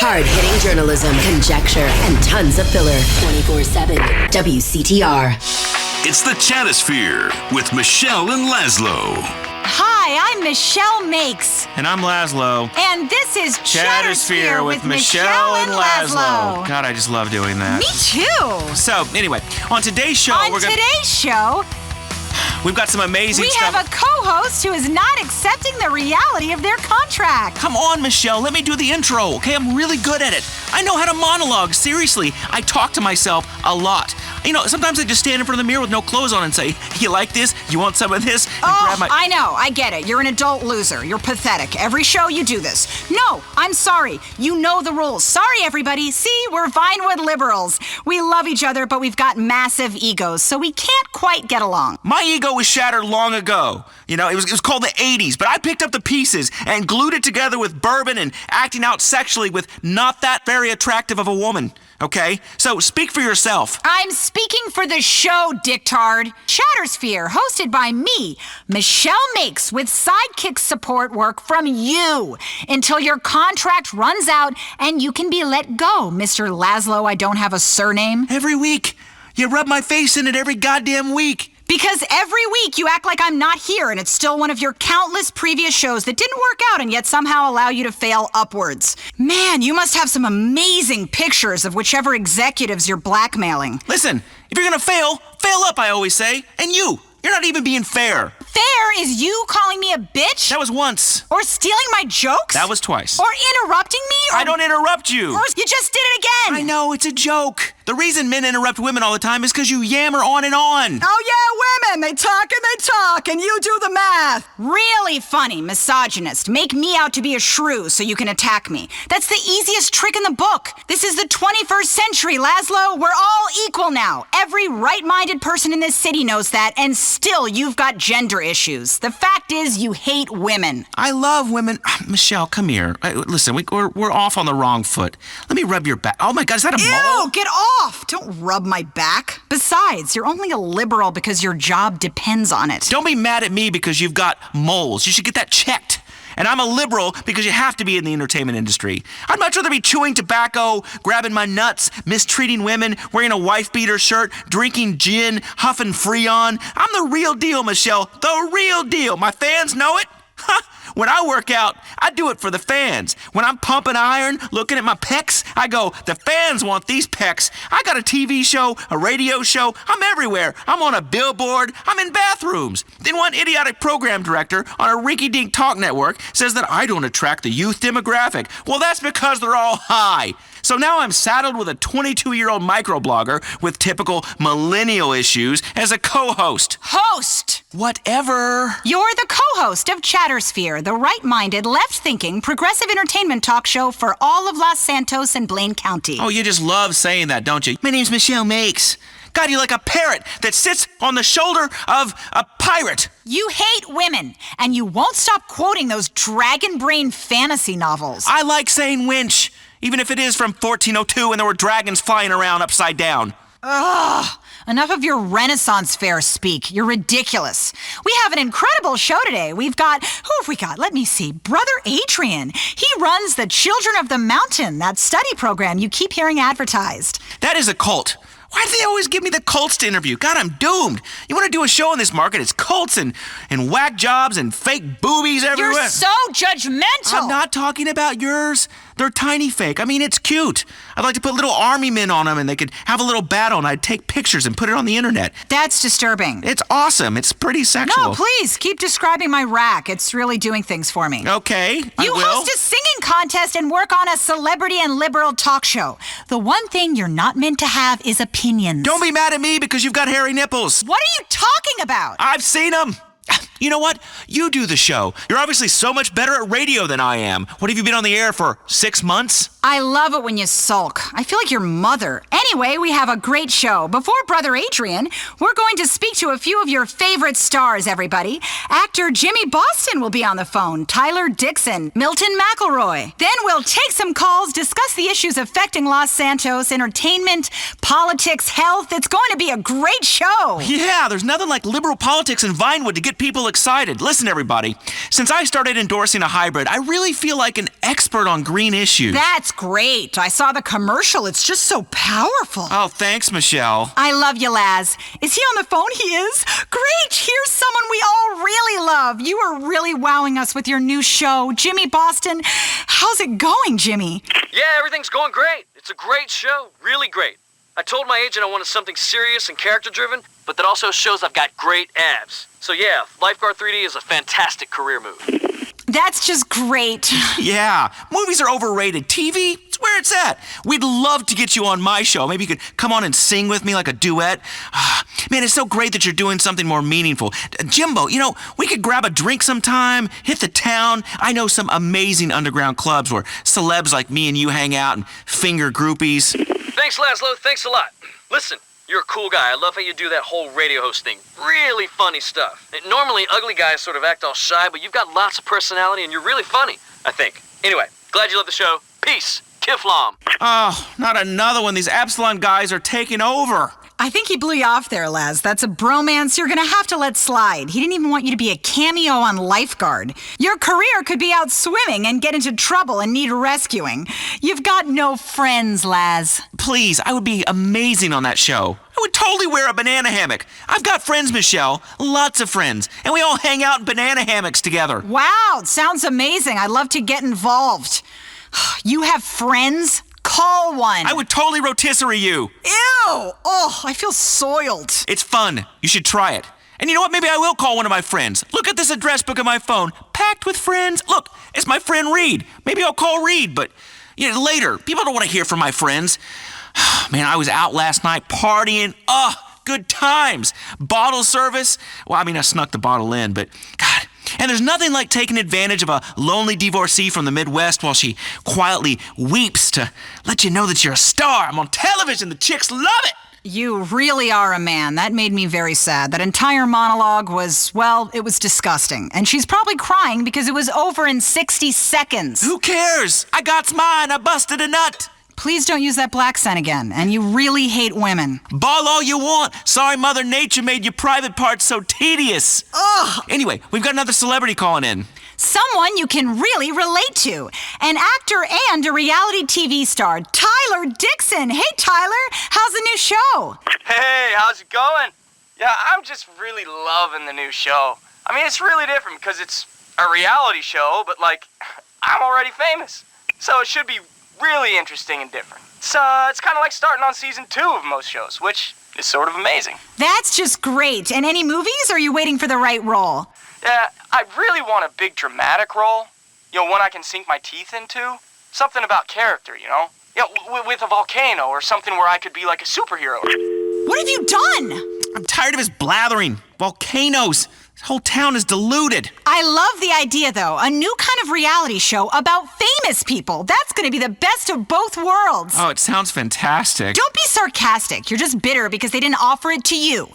Hard-hitting journalism, conjecture, and tons of filler. 24/7. WCTR. It's the Chattersphere with Michele and Lazlow. Hi, I'm Michele Makes. And I'm Lazlow. And this is Chattersphere with Michele and Lazlow. God, I just love doing that. Me too. So, anyway, on today's show, we've got some amazing stuff. We have a co-host who is not accepting the reality of their contract. Come on, Michele, let me do the intro, okay? I'm really good at it. I know how to monologue. Seriously, I talk to myself a lot. You know, sometimes I just stand in front of the mirror with no clothes on and say, you like this? You want some of this? And grab my... I know. I get it. You're an adult loser. You're pathetic. Every show you do this. No, I'm sorry. You know the rules. Sorry, everybody. See, we're Vinewood liberals. We love each other, but we've got massive egos, so we can't quite get along. My ego was shattered long ago. You know, it was called the 80s, but I picked up the pieces and glued it together with bourbon and acting out sexually with not that very attractive of a woman. Okay? So speak for yourself. I'm speaking for the show, dictard. Chattersphere, hosted by me, Michele Makes, with sidekick support work from you until your contract runs out and you can be let go, Mr. Lazlow. I don't have a surname. Every week. You rub my face in it every goddamn week. Because every week you act like I'm not here and it's still one of your countless previous shows that didn't work out and yet somehow allow you to fail upwards. Man, you must have some amazing pictures of whichever executives you're blackmailing. Listen, if you're gonna fail up, I always say. And you're not even being fair. Fair is you calling me a bitch? That was once. Or stealing my jokes? That was twice. Or interrupting me? I don't interrupt you. Or you just did it again. I know, it's a joke. The reason men interrupt women all the time is because you yammer on and on. Oh yeah, women, they talk and you do the math. Really funny, misogynist. Make me out to be a shrew so you can attack me. That's the easiest trick in the book. This is the 21st century, Lazlow. We're all equal now. Every right-minded person in this city knows that, and still you've got gender issues. The fact is you hate women. I love women. Michele, come here. Listen, we're off on the wrong foot. Let me rub your back. Oh my God, is that a mole? Ew, get off! Don't rub my back. Besides, you're only a liberal because your job depends on it. Don't be mad at me because you've got moles. You should get that checked. And I'm a liberal because you have to be in the entertainment industry. I'd much rather be chewing tobacco, grabbing my nuts, mistreating women, wearing a wife-beater shirt, drinking gin, huffing Freon. I'm the real deal, Michele. The real deal. My fans know it. When I work out, I do it for the fans. When I'm pumping iron, looking at my pecs, I go, the fans want these pecs. I got a TV show, a radio show. I'm everywhere. I'm on a billboard. I'm in bathrooms. Then one idiotic program director on a rinky-dink talk network says that I don't attract the youth demographic. Well, that's because they're all high. So now I'm saddled with a 22-year-old microblogger with typical millennial issues as a co-host. Host! Whatever. You're the co-host of Chattersphere, the right-minded, left-thinking, progressive entertainment talk show for all of Los Santos and Blaine County. Oh, you just love saying that, don't you? My name's Michele Makes. God, you're like a parrot that sits on the shoulder of a pirate. You hate women, and you won't stop quoting those dragon brain fantasy novels. I like saying winch, even if it is from 1402 and there were dragons flying around upside down. Ugh. Enough of your Renaissance fair speak. You're ridiculous. We have an incredible show today. Who have we got? Let me see. Brother Adrian. He runs the Children of the Mountain, that study program you keep hearing advertised. That is a cult. Why do they always give me the cults to interview? God, I'm doomed. You want to do a show in this market, it's cults and whack jobs and fake boobies everywhere. You're so judgmental. I'm not talking about yours. They're tiny fake. I mean, it's cute. I'd like to put little army men on them and they could have a little battle and I'd take pictures and put it on the internet. That's disturbing. It's awesome. It's pretty sexual. No, please, keep describing my rack. It's really doing things for me. Okay, I will. You host a singing contest and work on a celebrity and liberal talk show. The one thing you're not meant to have is opinions. Don't be mad at me because you've got hairy nipples. What are you talking about? I've seen them. You know what? You do the show. You're obviously so much better at radio than I am. What, have you been on the air for 6 months? I love it when you sulk. I feel like your mother. Anyway, we have a great show. Before Brother Adrian, we're going to speak to a few of your favorite stars, everybody. Actor Jimmy Boston will be on the phone, Tyler Dixon, Milton McElroy. Then we'll take some calls, discuss the issues affecting Los Santos, entertainment, politics, health. It's going to be a great show. Yeah, there's nothing like liberal politics in Vinewood to get people excited. Listen, everybody, since I started endorsing a hybrid, I really feel like an expert on green issues. That's great. I saw the commercial. It's just so powerful. Oh, thanks, Michele. I love you, Laz. Is he on the phone? He is? Great. Here's someone we all really love. You are really wowing us with your new show. Jimmy Boston. How's it going, Jimmy? Yeah, everything's going great. It's a great show. Really great. I told my agent I wanted something serious and character-driven, but that also shows I've got great abs. So yeah, Lifeguard 3D is a fantastic career move. That's just great. Yeah, movies are overrated. TV, it's where it's at. We'd love to get you on my show. Maybe you could come on and sing with me like a duet. Man, it's so great that you're doing something more meaningful. Jimbo, we could grab a drink sometime, hit the town. I know some amazing underground clubs where celebs like me and you hang out and finger groupies. Thanks, Lazlow. Thanks a lot. Listen, you're a cool guy. I love how you do that whole radio host thing. Really funny stuff. Normally, ugly guys sort of act all shy, but you've got lots of personality and you're really funny, I think. Anyway, glad you love the show. Peace. Tiflom. Oh, not another one. These Epsilon guys are taking over. I think he blew you off there, Laz. That's a bromance you're gonna have to let slide. He didn't even want you to be a cameo on Lifeguard. Your career could be out swimming and get into trouble and need rescuing. You've got no friends, Laz. Please, I would be amazing on that show. I would totally wear a banana hammock. I've got friends, Michele. Lots of friends. And we all hang out in banana hammocks together. Wow, sounds amazing. I'd love to get involved. You have friends? Call one. I would totally rotisserie you. Ew! Oh, I feel soiled. It's fun. You should try it. And you know what? Maybe I will call one of my friends. Look at this address book on my phone. Packed with friends. Look, it's my friend Reed. Maybe I'll call Reed, but later. People don't want to hear from my friends. Man, I was out last night partying. Good times. Bottle service. Well, I snuck the bottle in, but God. And there's nothing like taking advantage of a lonely divorcee from the Midwest while she quietly weeps to let you know that you're a star. I'm on television. The chicks love it. You really are a man. That made me very sad. That entire monologue was, well, it was disgusting. And she's probably crying because it was over in 60 seconds. Who cares? I got mine. I busted a nut. Please don't use that black scent again. And you really hate women. Ball all you want. Sorry Mother Nature made your private parts so tedious. Ugh. Anyway, we've got another celebrity calling in. Someone you can really relate to. An actor and a reality TV star, Tyler Dixon. Hey, Tyler, how's the new show? Hey, how's it going? Yeah, I'm just really loving the new show. It's really different because it's a reality show, but I'm already famous. So it should be really interesting and different. So it's kind of like starting on season 2 of most shows, which is sort of amazing. That's just great. And any movies, or are you waiting for the right role? Yeah, I really want a big dramatic role. One I can sink my teeth into. Something about character, with a volcano or something where I could be like a superhero. What have you done? I'm tired of his blathering. Volcanoes. This whole town is deluded. I love the idea, though. A new kind of reality show about famous people. That's going to be the best of both worlds. Oh, it sounds fantastic. Don't be sarcastic. You're just bitter because they didn't offer it to you.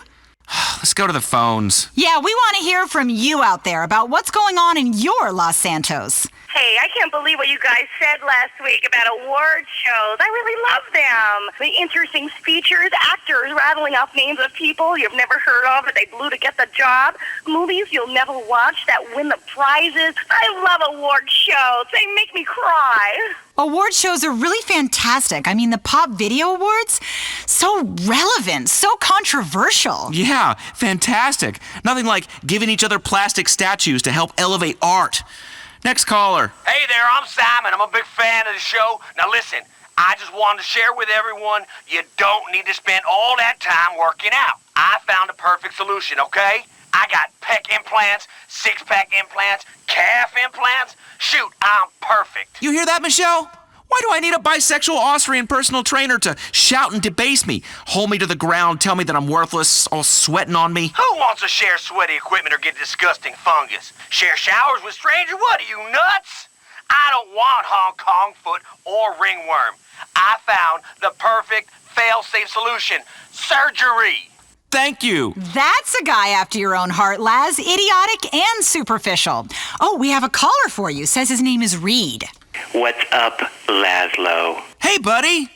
Let's go to the phones. Yeah, we want to hear from you out there about what's going on in your Los Santos. Hey, I can't believe what you guys said last week about award shows. I really love them. The interesting speeches, actors rattling off names of people you've never heard of that they blew to get the job, movies you'll never watch that win the prizes. I love award shows. They make me cry. Award shows are really fantastic. The Pop Video Awards, so relevant, so controversial. Yeah, fantastic. Nothing like giving each other plastic statues to help elevate art. Next caller. Hey there, I'm Simon. I'm a big fan of the show. Now listen, I just wanted to share with everyone, you don't need to spend all that time working out. I found a perfect solution, okay? I got pec implants, six-pack implants, calf implants. Shoot, I'm perfect. You hear that, Michele? Why do I need a bisexual Austrian personal trainer to shout and debase me, hold me to the ground, tell me that I'm worthless, all sweating on me? Who wants to share sweaty equipment or get disgusting fungus? Share showers with strangers? What are you, nuts? I don't want Hong Kong foot or ringworm. I found the perfect fail-safe solution. Surgery. Thank you. That's a guy after your own heart, Laz. Idiotic and superficial. Oh, we have a caller for you. Says his name is Reed. What's up, Lazlow? Hey, buddy.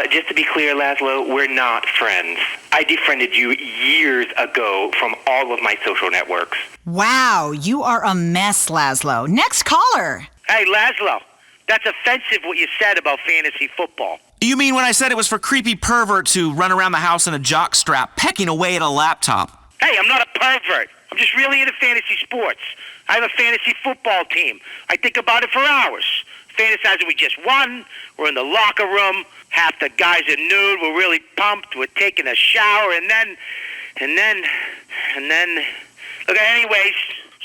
Just to be clear, Lazlow, we're not friends. I defriended you years ago from all of my social networks. Wow, you are a mess, Lazlow. Next caller. Hey, Lazlow, That's offensive what you said about fantasy football. You mean when I said it was for creepy perverts who run around the house in a jockstrap, pecking away at a laptop? Hey, I'm not a pervert. I'm just really into fantasy sports. I have a fantasy football team. I think about it for hours. Fantasizing we just won. We're in the locker room. Half the guys are nude. We're really pumped. We're taking a shower. And then... Look, anyways,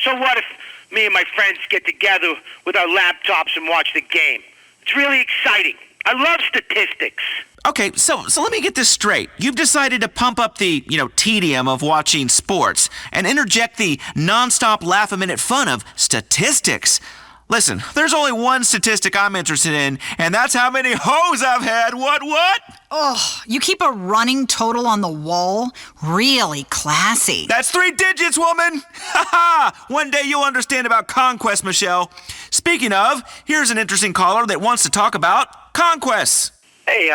so what if me and my friends get together with our laptops and watch the game? It's really exciting. I love statistics. Okay, so let me get this straight. You've decided to pump up the, tedium of watching sports and interject the nonstop laugh-a-minute fun of statistics. Listen, there's only one statistic I'm interested in, and that's how many hoes I've had. What? Oh, you keep a running total on the wall? Really classy. That's 3 digits, woman! Ha ha! One day you'll understand about conquest, Michele. Speaking of, here's an interesting caller that wants to talk about conquests. Hey,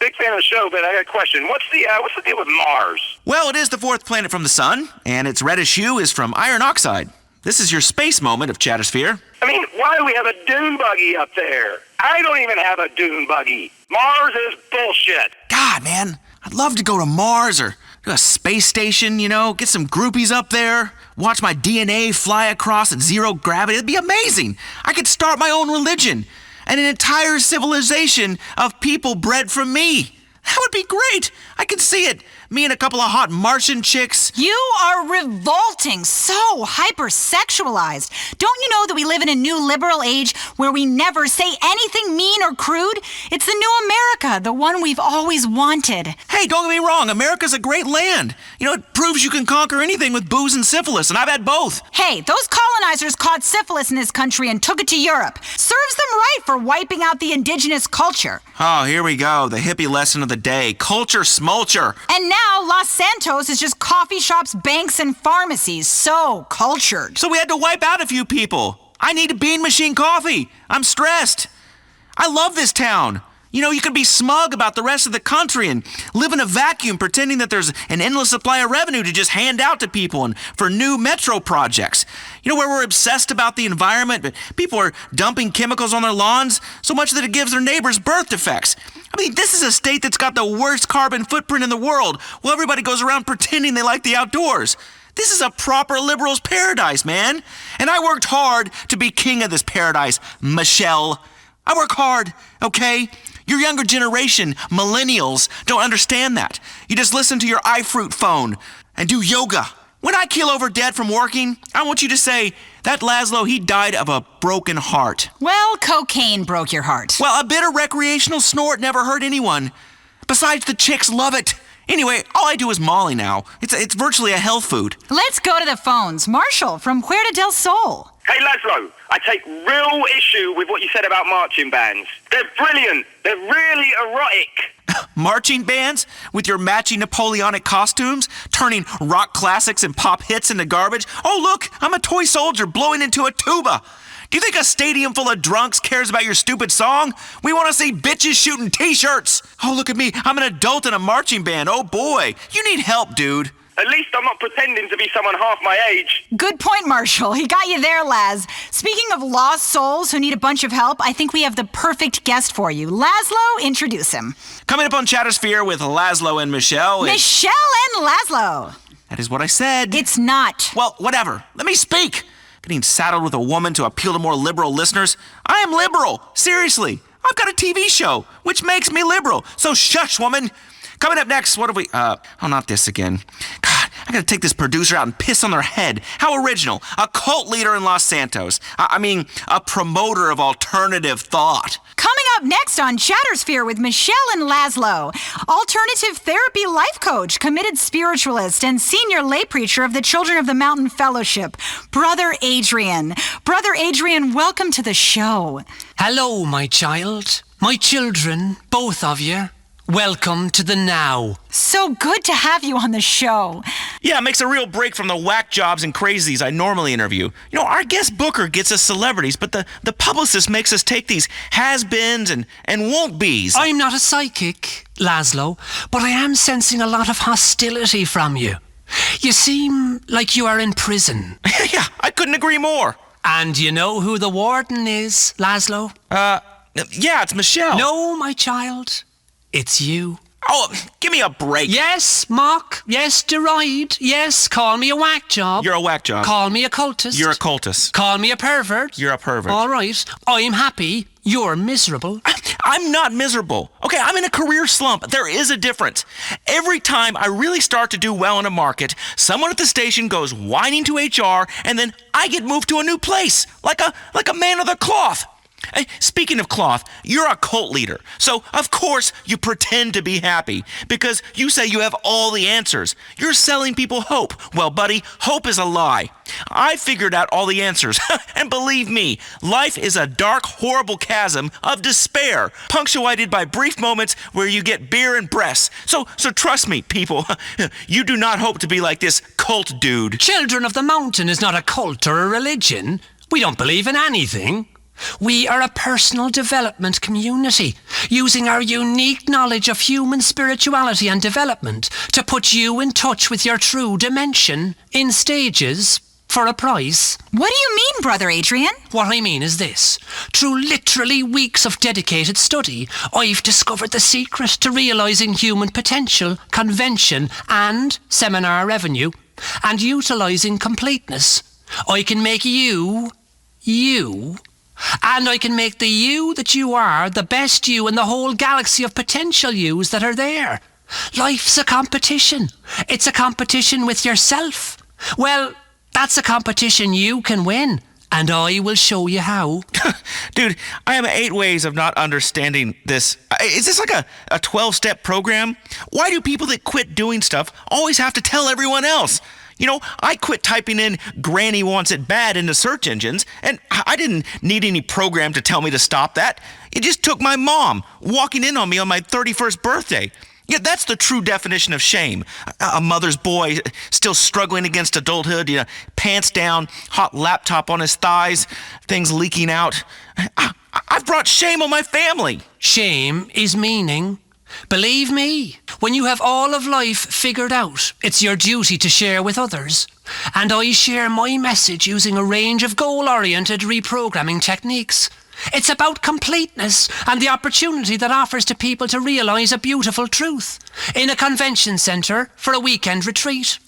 big fan of the show, but I got a question. What's the deal with Mars? Well, it is the 4th planet from the sun, and its reddish hue is from iron oxide. This is your space moment of Chattersphere. I mean, why do we have a dune buggy up there? I don't even have a dune buggy. Mars is bullshit. God, man, I'd love to go to Mars or to a space station, get some groupies up there, watch my DNA fly across at 0 gravity. It'd be amazing. I could start my own religion and an entire civilization of people bred from me. That would be great. I could see it. Me and a couple of hot Martian chicks. You are revolting, so hypersexualized. Don't you know that we live in a new liberal age where we never say anything mean or crude? It's the new America, the one we've always wanted. Hey, don't get me wrong. America's a great land. It proves you can conquer anything with booze and syphilis, and I've had both. Hey, those colonizers caught syphilis in this country and took it to Europe. Serves them right for wiping out the indigenous culture. Oh, here we go. The hippie lesson of the day. Culture smulcher. And now Los Santos is just coffee shops, banks, and pharmacies. So cultured. So we had to wipe out a few people. I need a bean machine coffee. I'm stressed. I love this town. You could be smug about the rest of the country and live in a vacuum pretending that there's an endless supply of revenue to just hand out to people and for new metro projects. Where we're obsessed about the environment, but people are dumping chemicals on their lawns so much that it gives their neighbors birth defects. I mean, this is a state that's got the worst carbon footprint in the world, while everybody goes around pretending they like the outdoors. This is a proper liberal's paradise, man. And I worked hard to be king of this paradise, Michele. I work hard, okay? Your younger generation, millennials, don't understand that. You just listen to your iFruit phone and do yoga. When I keel over dead from working, I want you to say, that Lazlow, he died of a broken heart. Well, cocaine broke your heart. Well, a bit of recreational snort never hurt anyone. Besides, the chicks love it. Anyway, all I do is Molly now. It's virtually a health food. Let's go to the phones. Marshall from Puerto del Sol. Hey, Lazlow, I take real issue with what you said about marching bands. They're brilliant. They're really erotic. Marching bands with your matching Napoleonic costumes, turning rock classics and pop hits into garbage. Oh, look, I'm a toy soldier blowing into a tuba. Do you think a stadium full of drunks cares about your stupid song? We want to see bitches shooting t-shirts. Oh, look at me. I'm an adult in a marching band. Oh, boy. You need help, dude. At least I'm not pretending to be someone half my age. Good point, Marshall. He got you there, Laz. Speaking of lost souls who need a bunch of help, I think we have the perfect guest for you. Lazlow, introduce him. Coming up on Chattersphere with Lazlow and Michele. Michele and Lazlow. That is what I said. It's not. Well, whatever. Let me speak. Getting saddled with a woman to appeal to more liberal listeners. I am liberal. Seriously. I've got a TV show, which makes me liberal. So shush, woman. Coming up next, what have we... not this again. God, I gotta take this producer out and piss on their head. How original. A cult leader in Los Santos. A promoter of alternative thought. Coming up next on Chattersphere with Michele and Lazlow, alternative therapy life coach, committed spiritualist, and senior lay preacher of the Children of the Mountain Fellowship, Brother Adrian. Brother Adrian, welcome to the show. Hello, my child. My children, both of you. Welcome to the now. So good to have you on the show. Yeah, it makes a real break from the whack jobs and crazies I normally interview. Our guest booker gets us celebrities, but the publicist makes us take these has-beens and won't-be's. I'm not a psychic, Lazlow, but I am sensing a lot of hostility from you. You seem like you are in prison. Yeah, I couldn't agree more. And you know who the warden is, Lazlow? Yeah, it's Michele. No, my child. It's you. Oh, give me a break. Yes, mock. Yes, deride. Yes, call me a whack job. You're a whack job. Call me a cultist. You're a cultist. Call me a pervert. You're a pervert. All right. I'm happy. You're miserable. I'm not miserable. Okay, I'm in a career slump. There is a difference. Every time I really start to do well in a market, someone at the station goes whining to HR, and then I get moved to a new place, like a man of the cloth. Hey, speaking of cloth, you're a cult leader, so of course you pretend to be happy because you say you have all the answers. You're selling people hope. Well, buddy, hope is a lie. I figured out all the answers, and believe me, life is a dark, horrible chasm of despair, punctuated by brief moments where you get beer and breasts. So trust me, people, you do not hope to be like this cult dude. Children of the Mountain is not a cult or a religion. We don't believe in anything. We are a personal development community, using our unique knowledge of human spirituality and development to put you in touch with your true dimension in stages for a price. What do you mean, Brother Adrian? What I mean is this. Through literally weeks of dedicated study, I've discovered the secret to realising human potential, convention and seminar revenue, and utilising completeness. I can make you, and I can make the you that you are the best you in the whole galaxy of potential yous that are there. Life's a competition. It's a competition with yourself. Well, that's a competition you can win, and I will show you how. Dude, I have 8 ways of not understanding this. Is this like a 12-step program? Why do people that quit doing stuff always have to tell everyone else? You know, I quit typing in "Granny wants it bad" into search engines, and I didn't need any program to tell me to stop that. It just took my mom walking in on me on my 31st birthday. Yeah, that's the true definition of shame. A mother's boy still struggling against adulthood, pants down, hot laptop on his thighs, things leaking out. I've brought shame on my family. Shame is meaning. Believe me, when you have all of life figured out, it's your duty to share with others. And I share my message using a range of goal-oriented reprogramming techniques. It's about completeness and the opportunity that offers to people to realise a beautiful truth in a convention centre for a weekend retreat.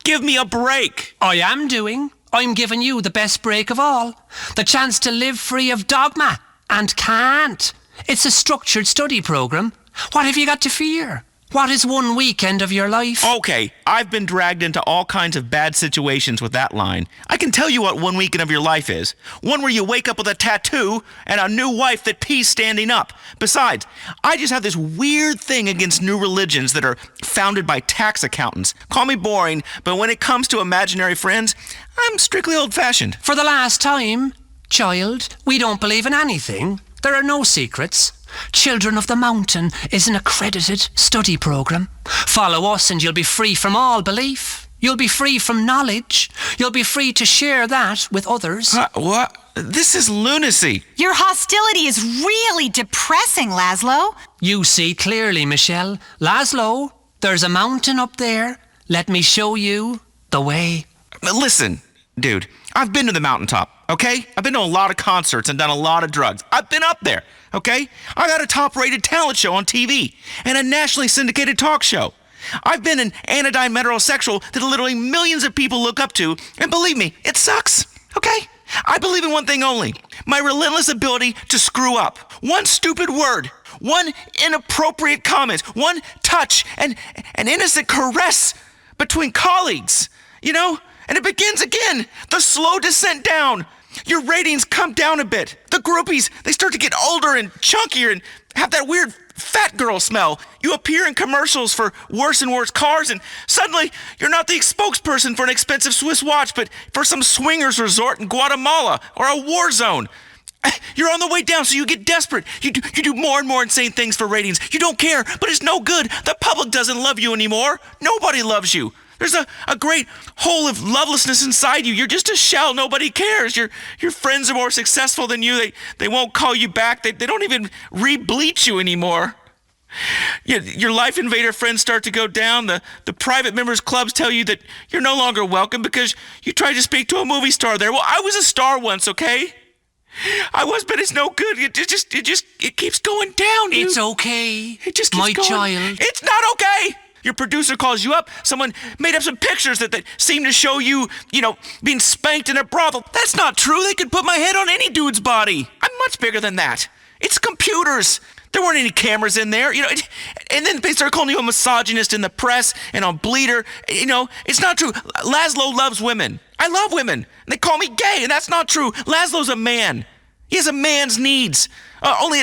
Give me a break. I'm giving you the best break of all. The chance to live free of dogma and can't. It's a structured study programme. What have you got to fear? What is one weekend of your life? Okay, I've been dragged into all kinds of bad situations with that line. I can tell you what one weekend of your life is. One where you wake up with a tattoo and a new wife that pees standing up. Besides, I just have this weird thing against new religions that are founded by tax accountants. Call me boring, but when it comes to imaginary friends, I'm strictly old-fashioned. For the last time, child, we don't believe in anything. There are no secrets. Children of the Mountain is an accredited study program. Follow us and you'll be free from all belief. You'll be free from knowledge. You'll be free to share that with others. What? This is lunacy. Your hostility is really depressing, Lazlow. You see clearly, Michele. Lazlow, there's a mountain up there. Let me show you the way. Listen, dude, I've been to the mountaintop, okay? I've been to a lot of concerts and done a lot of drugs. I've been up there, okay? I got a top-rated talent show on TV and a nationally syndicated talk show. I've been an anodyne metrosexual that literally millions of people look up to, and believe me, it sucks, okay? I believe in one thing only, my relentless ability to screw up. One stupid word, one inappropriate comment, one touch, an innocent caress between colleagues, And it begins again, the slow descent down. Your ratings come down a bit. The groupies, they start to get older and chunkier and have that weird fat girl smell. You appear in commercials for worse and worse cars, and suddenly you're not the spokesperson for an expensive Swiss watch, but for some swingers resort in Guatemala or a war zone. You're on the way down, so you get desperate. You do more and more insane things for ratings. You don't care, but it's no good. The public doesn't love you anymore. Nobody loves you. There's a great hole of lovelessness inside you. You're just a shell. Nobody cares. Your friends are more successful than you. They won't call you back. They don't even re-bleach you anymore. Your Life Invader friends start to go down. The private members clubs tell you that you're no longer welcome because you tried to speak to a movie star there. Well, I was a star once, okay? I was, but it's no good. It keeps going down. It's okay. It just keeps my going. child. It's not okay. Your producer calls you up. Someone made up some pictures that seem to show you, being spanked in a brothel. That's not true. They could put my head on any dude's body. I'm much bigger than that. It's computers. There weren't any cameras in there, and then they start calling you a misogynist in the press and on Bleeder. It's not true. Lazlow loves women. I love women. And they call me gay, and that's not true. Lazlow's a man. He has a man's needs. Only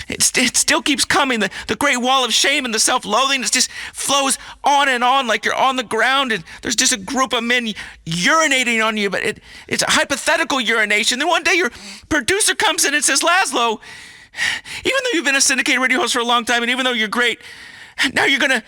it still keeps coming. The great wall of shame and the self-loathing just flows on and on like you're on the ground, and there's just a group of men urinating on you, but it's a hypothetical urination. Then one day your producer comes in and says, Lazlow, even though you've been a syndicated radio host for a long time, and even though you're great, now you're gonna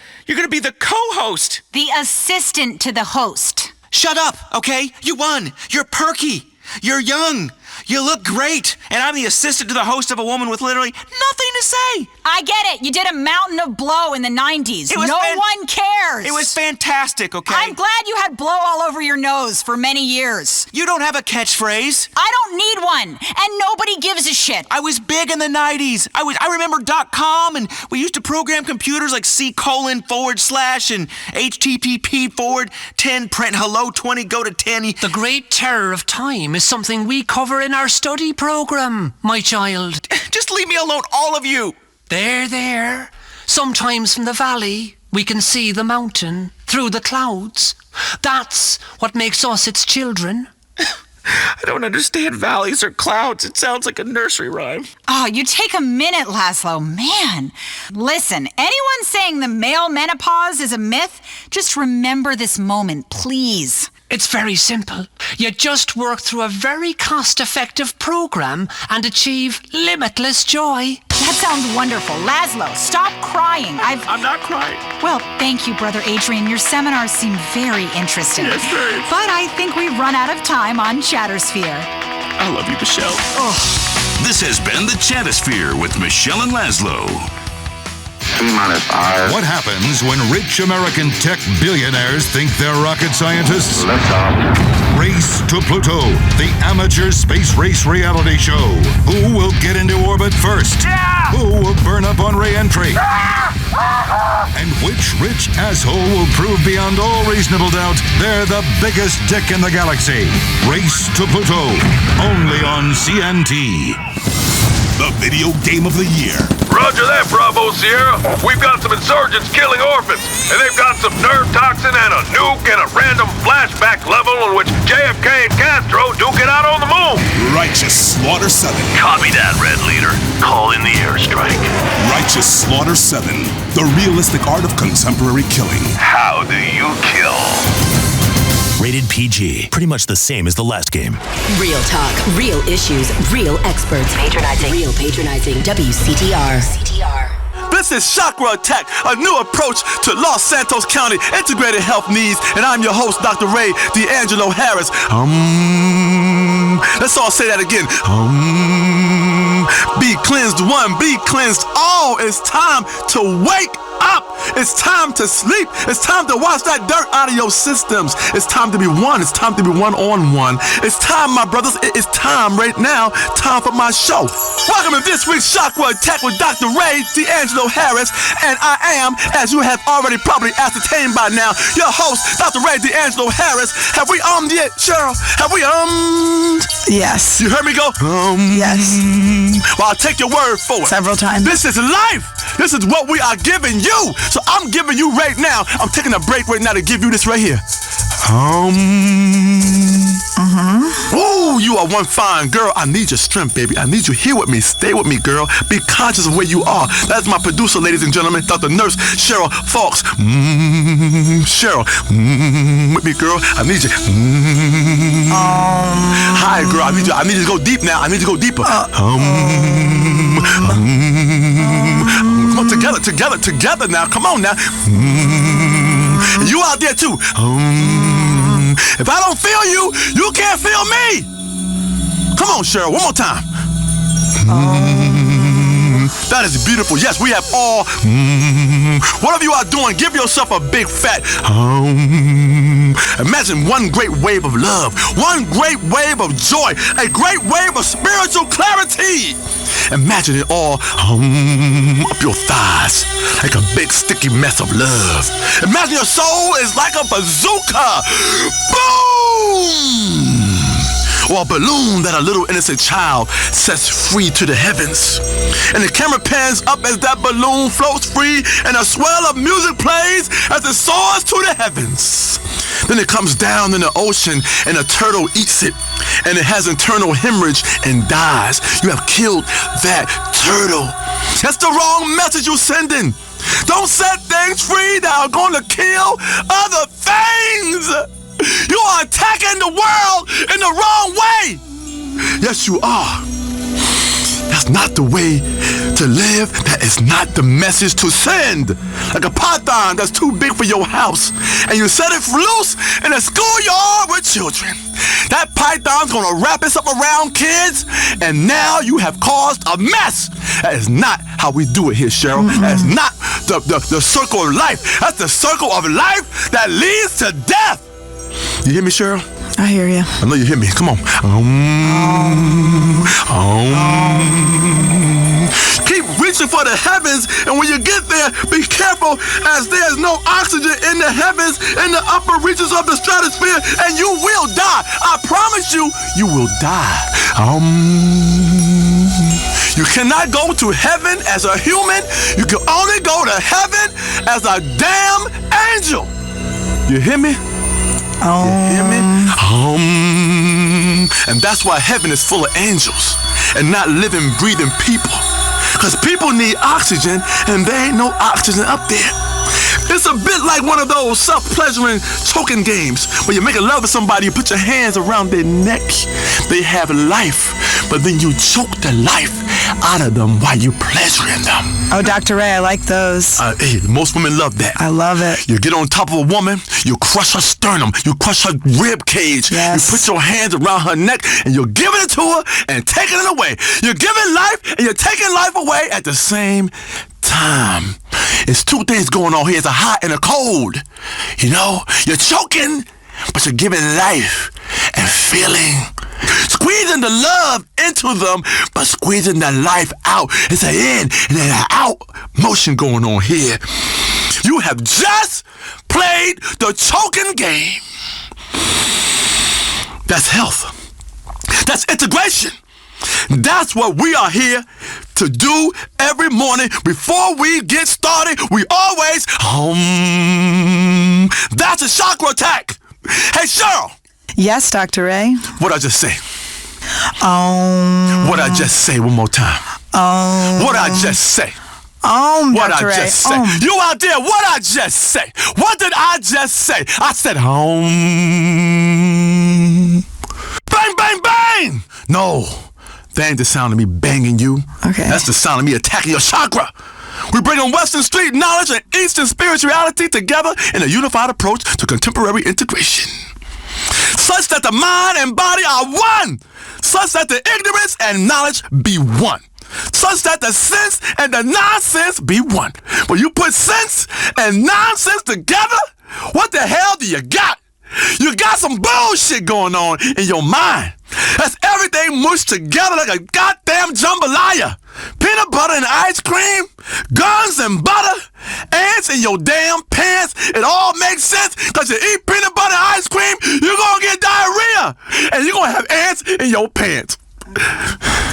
be the co-host. The assistant to the host. Shut up, okay? You won. You're perky. You're young. You look great. And I'm the assistant to the host of a woman with literally nothing to say. I get it. You did a mountain of blow in the 90s. No one cares. It was fantastic, okay? I'm glad you had blow all over your nose for many years. You don't have a catchphrase. I don't need one. And nobody gives a shit. I was big in the 90s. I remember .com, and we used to program computers like C:/ and HTTP 10 hello 20 go to 10. The Great Terror of Time is something we cover in our study program, my child. Just leave me alone, all of you. There. Sometimes from the valley, we can see the mountain through the clouds. That's what makes us its children. I don't understand valleys or clouds. It sounds like a nursery rhyme. Oh, you take a minute, Lazlow. Man. Listen, anyone saying the male menopause is a myth, just remember this moment, please. It's very simple. You just work through a very cost-effective program and achieve limitless joy. That sounds wonderful. Lazlow, stop crying. I'm not crying. Well, thank you, Brother Adrian. Your seminars seem very interesting. Yes, very. But I think we've run out of time on Chattersphere. I love you, Michele. Oh. This has been the Chattersphere with Michele and Lazlow. T-5. What happens when rich American tech billionaires think they're rocket scientists? Liftoff. Race to Pluto, the amateur space race reality show. Who will get into orbit first? Yeah! Who will burn up on re-entry? And which rich asshole will prove beyond all reasonable doubt they're the biggest dick in the galaxy? Race to Pluto, only on CNT. The video game of the year. Roger that, Bravo Sierra. We've got some insurgents killing orphans, and they've got some nerve toxin and a nuke and a random flashback level in which JFK and Castro duke it out on the moon. Righteous Slaughter 7. Copy that, Red Leader. Call in the airstrike. Righteous Slaughter 7. The realistic art of contemporary killing. How do you kill? Rated PG. Pretty much the same as the last game. Real talk, real issues, real experts. Patronizing. Real patronizing. WCTR. This is Chakra Attack, a new approach to Los Santos County integrated health needs, and I'm your host, Dr. Ray D'Angelo Harris. Let's all say that again. Be cleansed one, be cleansed all. It's time to wake up. It's time to sleep. It's time to wash that dirt out of your systems. It's time to be one. It's time to be one-on-one. It's time, my brothers. It is time right now. Time for my show. Welcome to this week's Chakra Attack with Dr. Ray D'Angelo Harris. And I am, as you have already probably ascertained by now, your host, Dr. Ray D'Angelo Harris. Have we yet, Cheryl? Have we Yes. You heard me go? Yes. Well, I'll take your word for it. Several times. This is life. This is what we are giving you. So I'm giving you right now. I'm taking a break right now to give you this right here. Ooh, you are one fine girl. I need your strength, baby. I need you here with me. Stay with me, girl. Be conscious of where you are. That's my producer, ladies and gentlemen, Dr. Nurse Cheryl Fawkes. Cheryl, with me, girl. I need you. Hi, girl. I need you to go deep now. I need you to go deeper. Come on, together now. Come on now. You out there too. If I don't feel you, you can't feel me. Come on, Cheryl, one more time. That is beautiful. Yes, we have all. Whatever you are doing, give yourself a big fat. Imagine one great wave of love, one great wave of joy, a great wave of spiritual clarity. Imagine it all up your thighs like a big sticky mess of love. Imagine your soul is like a bazooka. Boom! Or a balloon that a little innocent child sets free to the heavens. And the camera pans up as that balloon floats free and a swell of music plays as it soars to the heavens. Then it comes down in the ocean and a turtle eats it and it has internal hemorrhage and dies. You have killed that turtle. That's the wrong message you're sending. Don't set things free that are going to kill other things. You are attacking the world in the wrong way. Yes, you are. That's not the way to live. That is not the message to send. Like a python that's too big for your house, and you set it loose in a schoolyard with children. That python's gonna wrap itself around kids, and now you have caused a mess. That is not how we do it here, Cheryl. That is not the circle of life. That's the circle of life that leads to death. You hear me, Cheryl? I hear you. I know you hear me. Come on. Keep reaching for the heavens, and when you get there, be careful, as there's no oxygen in the heavens, in the upper reaches of the stratosphere, and you will die. I promise you, you will die. You cannot go to heaven as a human. You can only go to heaven as a damn angel. You hear me? You hear me? And that's why heaven is full of angels and not living, breathing people. Because people need oxygen and there ain't no oxygen up there. It's a bit like one of those self-pleasuring choking games where you make a love with somebody, you put your hands around their neck. They have life, but then you choke the life out of them while you pleasuring them. Oh, Dr. Ray, I like those. Hey, most women love that. I love it. You get on top of a woman, you crush her sternum, you crush her rib cage, yes. You put your hands around her neck, and you're giving it to her and taking it away. You're giving life and you're taking life away at the same time. It's two things going on here. It's a hot and a cold. You know, you're choking, but you're giving life and feeling. Squeezing the love into them, but squeezing the life out. It's an in and an out motion going on here. You have just played the choking game. That's health. That's integration. That's what we are here to do every morning before we get started. We always, that's a chakra attack. Hey, Cheryl. Yes, Dr. Ray. What'd I just say? What'd I just say one more time? What'd I just say? What'd I just say? You out there, what'd I just say? What did I just say? I said, bang, bang, bang! No, that ain't the sound of me banging you. Okay. That's the sound of me attacking your chakra. We bring on Western Street knowledge and Eastern spirituality together in a unified approach to contemporary integration. Such that the mind and body are one. Such that the ignorance and knowledge be one. Such that the sense and the nonsense be one. When you put sense and nonsense together, what the hell do you got? You got some bullshit going on in your mind. That's everything mushed together like a goddamn jambalaya. Peanut butter and ice cream, guns and butter, ants in your damn pants. It all makes sense because you eat peanut butter and ice cream, you're going to get diarrhea. And you're going to have ants in your pants.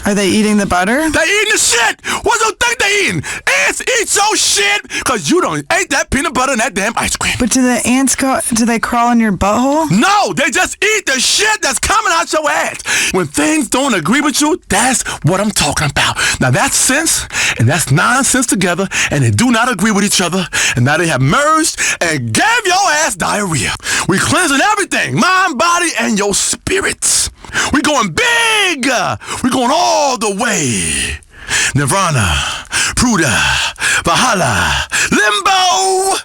Are they eating the butter? They eating the shit. What do you think they eating? Ants eat your shit because you don't ate that peanut butter and that damn ice cream. But do the ants do they crawl in your butthole? No, they just eat the shit that's coming out your ass. When things don't agree with you, that's what I'm talking about. Now that's sense and that's nonsense together, and they do not agree with each other, and now they have merged and gave your ass diarrhea. We cleansing everything, mind, body, and your spirits. We going big. We going all the way. Nirvana, Pruda, Valhalla, Limbo,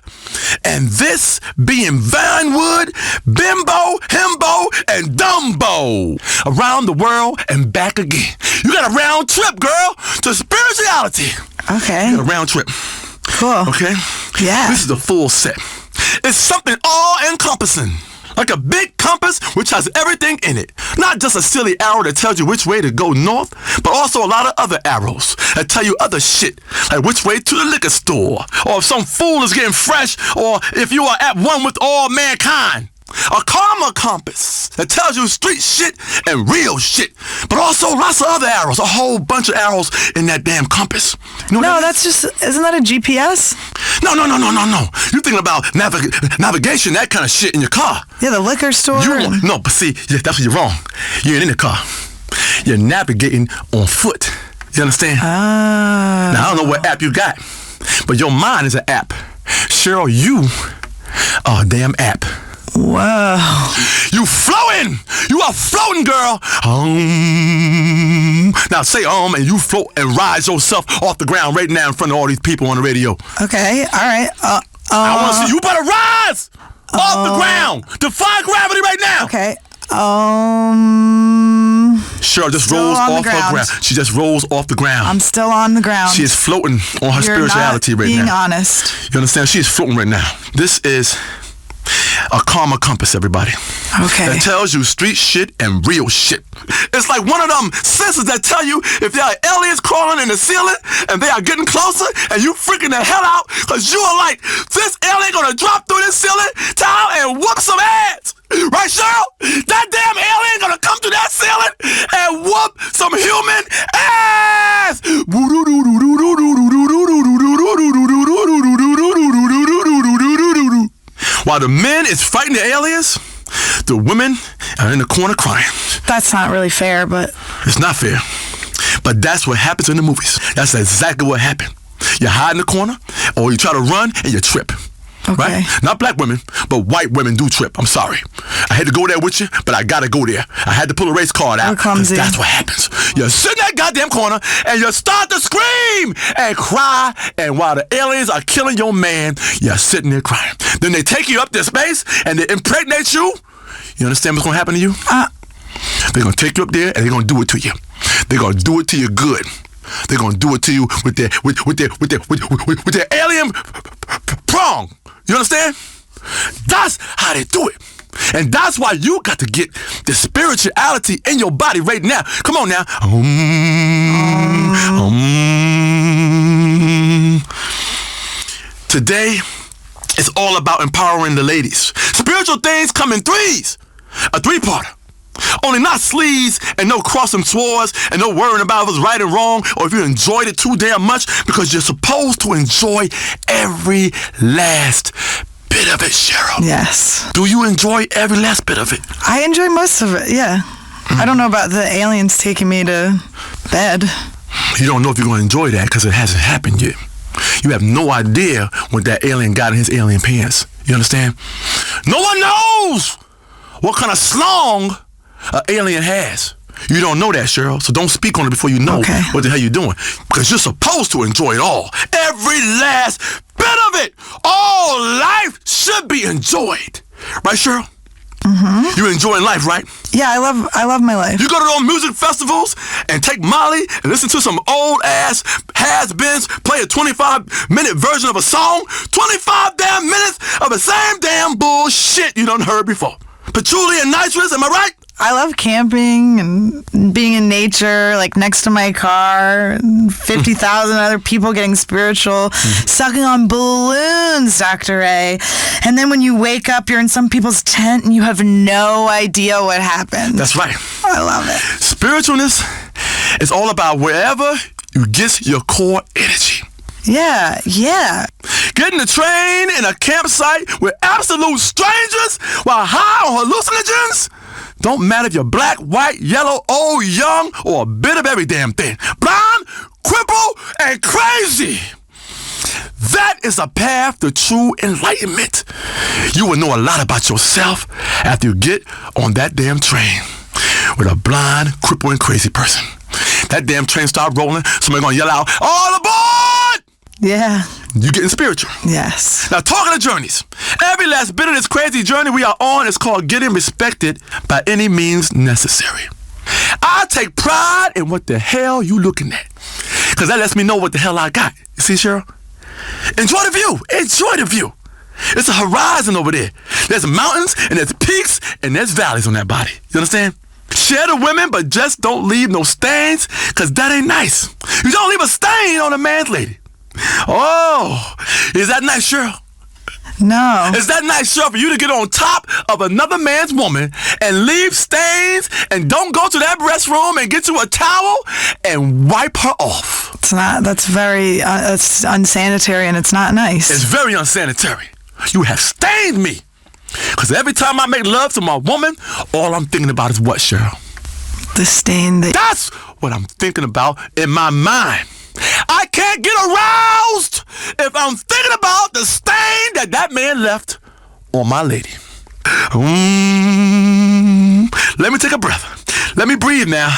And this being Vinewood, Bimbo, Himbo, and Dumbo. Around the world and back again. You got a round trip, girl, to spirituality. Okay. You got a round trip. Cool. Okay? Yeah. This is the full set. It's something all-encompassing. Like a big compass which has everything in it. Not just a silly arrow that tells you which way to go north, but also a lot of other arrows that tell you other shit. Like which way to the liquor store, or if some fool is getting fresh, or if you are at one with all mankind. A karma compass that tells you street shit and real shit, but also lots of other arrows, a whole bunch of arrows in that damn compass. You know that's just, isn't that a GPS? No. You're thinking about navigation, that kind of shit in your car. Yeah, the liquor store. No, but see, that's where you're wrong. You ain't in the car. You're navigating on foot. You understand? Now, I don't know what app you got, but your mind is an app. Cheryl, you are a damn app. Whoa. You floating! You are floating, girl! Now say and you float and rise yourself off the ground right now in front of all these people on the radio. Okay, all right. I want to see you better rise off the ground! Defy gravity right now! Okay. Cheryl just rolls off her ground. She just rolls off the ground. I'm still on the ground. She is floating on her spirituality right now. Being honest. You understand? She is floating right now. This is a karma compass, everybody. Okay. That tells you street shit and real shit. It's like one of them sensors that tell you if there are aliens crawling in the ceiling and they are getting closer and you freaking the hell out because you are like, this alien gonna drop through this ceiling tile and whoop some ass. Right, Cheryl? That damn alien gonna come through that ceiling and whoop some human ass. While the men is fighting the aliens, the women are in the corner crying. That's not really fair, but... It's not fair. But that's what happens in the movies. That's exactly what happened. You hide in the corner, or you try to run, and you trip. Okay. Right? Not black women, but white women do trip. I'm sorry. I had to go there with you, but I gotta go there. I had to pull a race card out. Because that's what happens. You sit in that goddamn corner, and you start to scream and cry, and while the aliens are killing your man, you're sitting there crying. Then they take you up to space, and they impregnate you. You understand what's gonna happen to you? They're gonna take you up there, and they're gonna do it to you. They're gonna do it to you good. They're gonna do it to you with their alien prong. You understand? That's how they do it. And that's why you got to get the spirituality in your body right now. Come on now. Today, it's all about empowering the ladies. Spiritual things come in threes. A three-parter. Only not sleaze and no crossing swords and no worrying about if it's right and wrong or if you enjoyed it too damn much, because you're supposed to enjoy every last bit of it, Cheryl. Yes. Do you enjoy every last bit of it? I enjoy most of it, yeah. I don't know about the aliens taking me to bed. You don't know if you're going to enjoy that because it hasn't happened yet. You have no idea what that alien got in his alien pants. You understand? No one knows what kind of slong an alien has. You don't know that, Cheryl, so don't speak on it before you know what the hell you're doing, because you're supposed to enjoy it all. Every last bit of it. All life should be enjoyed. Right, Cheryl? Mm-hmm. You're enjoying life, right? Yeah, I love my life. You go to those music festivals and take Molly and listen to some old-ass has-beens play a 25-minute version of a song, 25 damn minutes of the same damn bullshit you done heard before. Patchouli and nitrous, am I right? I love camping and being in nature, like next to my car, 50,000 other people getting spiritual, sucking on balloons, Dr. Ray. And then when you wake up, you're in some people's tent and you have no idea what happened. That's right. I love it. Spiritualness is all about wherever you get your core energy. Yeah. Getting the train in a campsite with absolute strangers while high on hallucinogens. Don't matter if you're black, white, yellow, old, young, or a bit of every damn thing. Blind, crippled, and crazy. That is a path to true enlightenment. You will know a lot about yourself after you get on that damn train with a blind, crippled, and crazy person. That damn train start rolling, somebody gonna yell out, "All aboard!" Yeah. You getting spiritual. Yes. Now, talking of journeys, every last bit of this crazy journey we are on is called getting respected by any means necessary. I take pride in what the hell you looking at, because that lets me know what the hell I got. You see, Cheryl? Enjoy the view. Enjoy the view. It's a horizon over there. There's mountains, and there's peaks, and there's valleys on that body. You understand? Share the women, but just don't leave no stains, because that ain't nice. You don't leave a stain on a man's lady. Oh, is that nice, Cheryl? No. Is that nice, Cheryl, for you to get on top of another man's woman and leave stains and don't go to that restroom and get you a towel and wipe her off? It's not. That's very it's unsanitary, and it's not nice. It's very unsanitary. You have stained me. Because every time I make love to my woman, all I'm thinking about is what, Cheryl? The stain that... That's what I'm thinking about in my mind. I can't get aroused if I'm thinking about the stain that man left on my lady. Let me take a breath. Let me breathe now.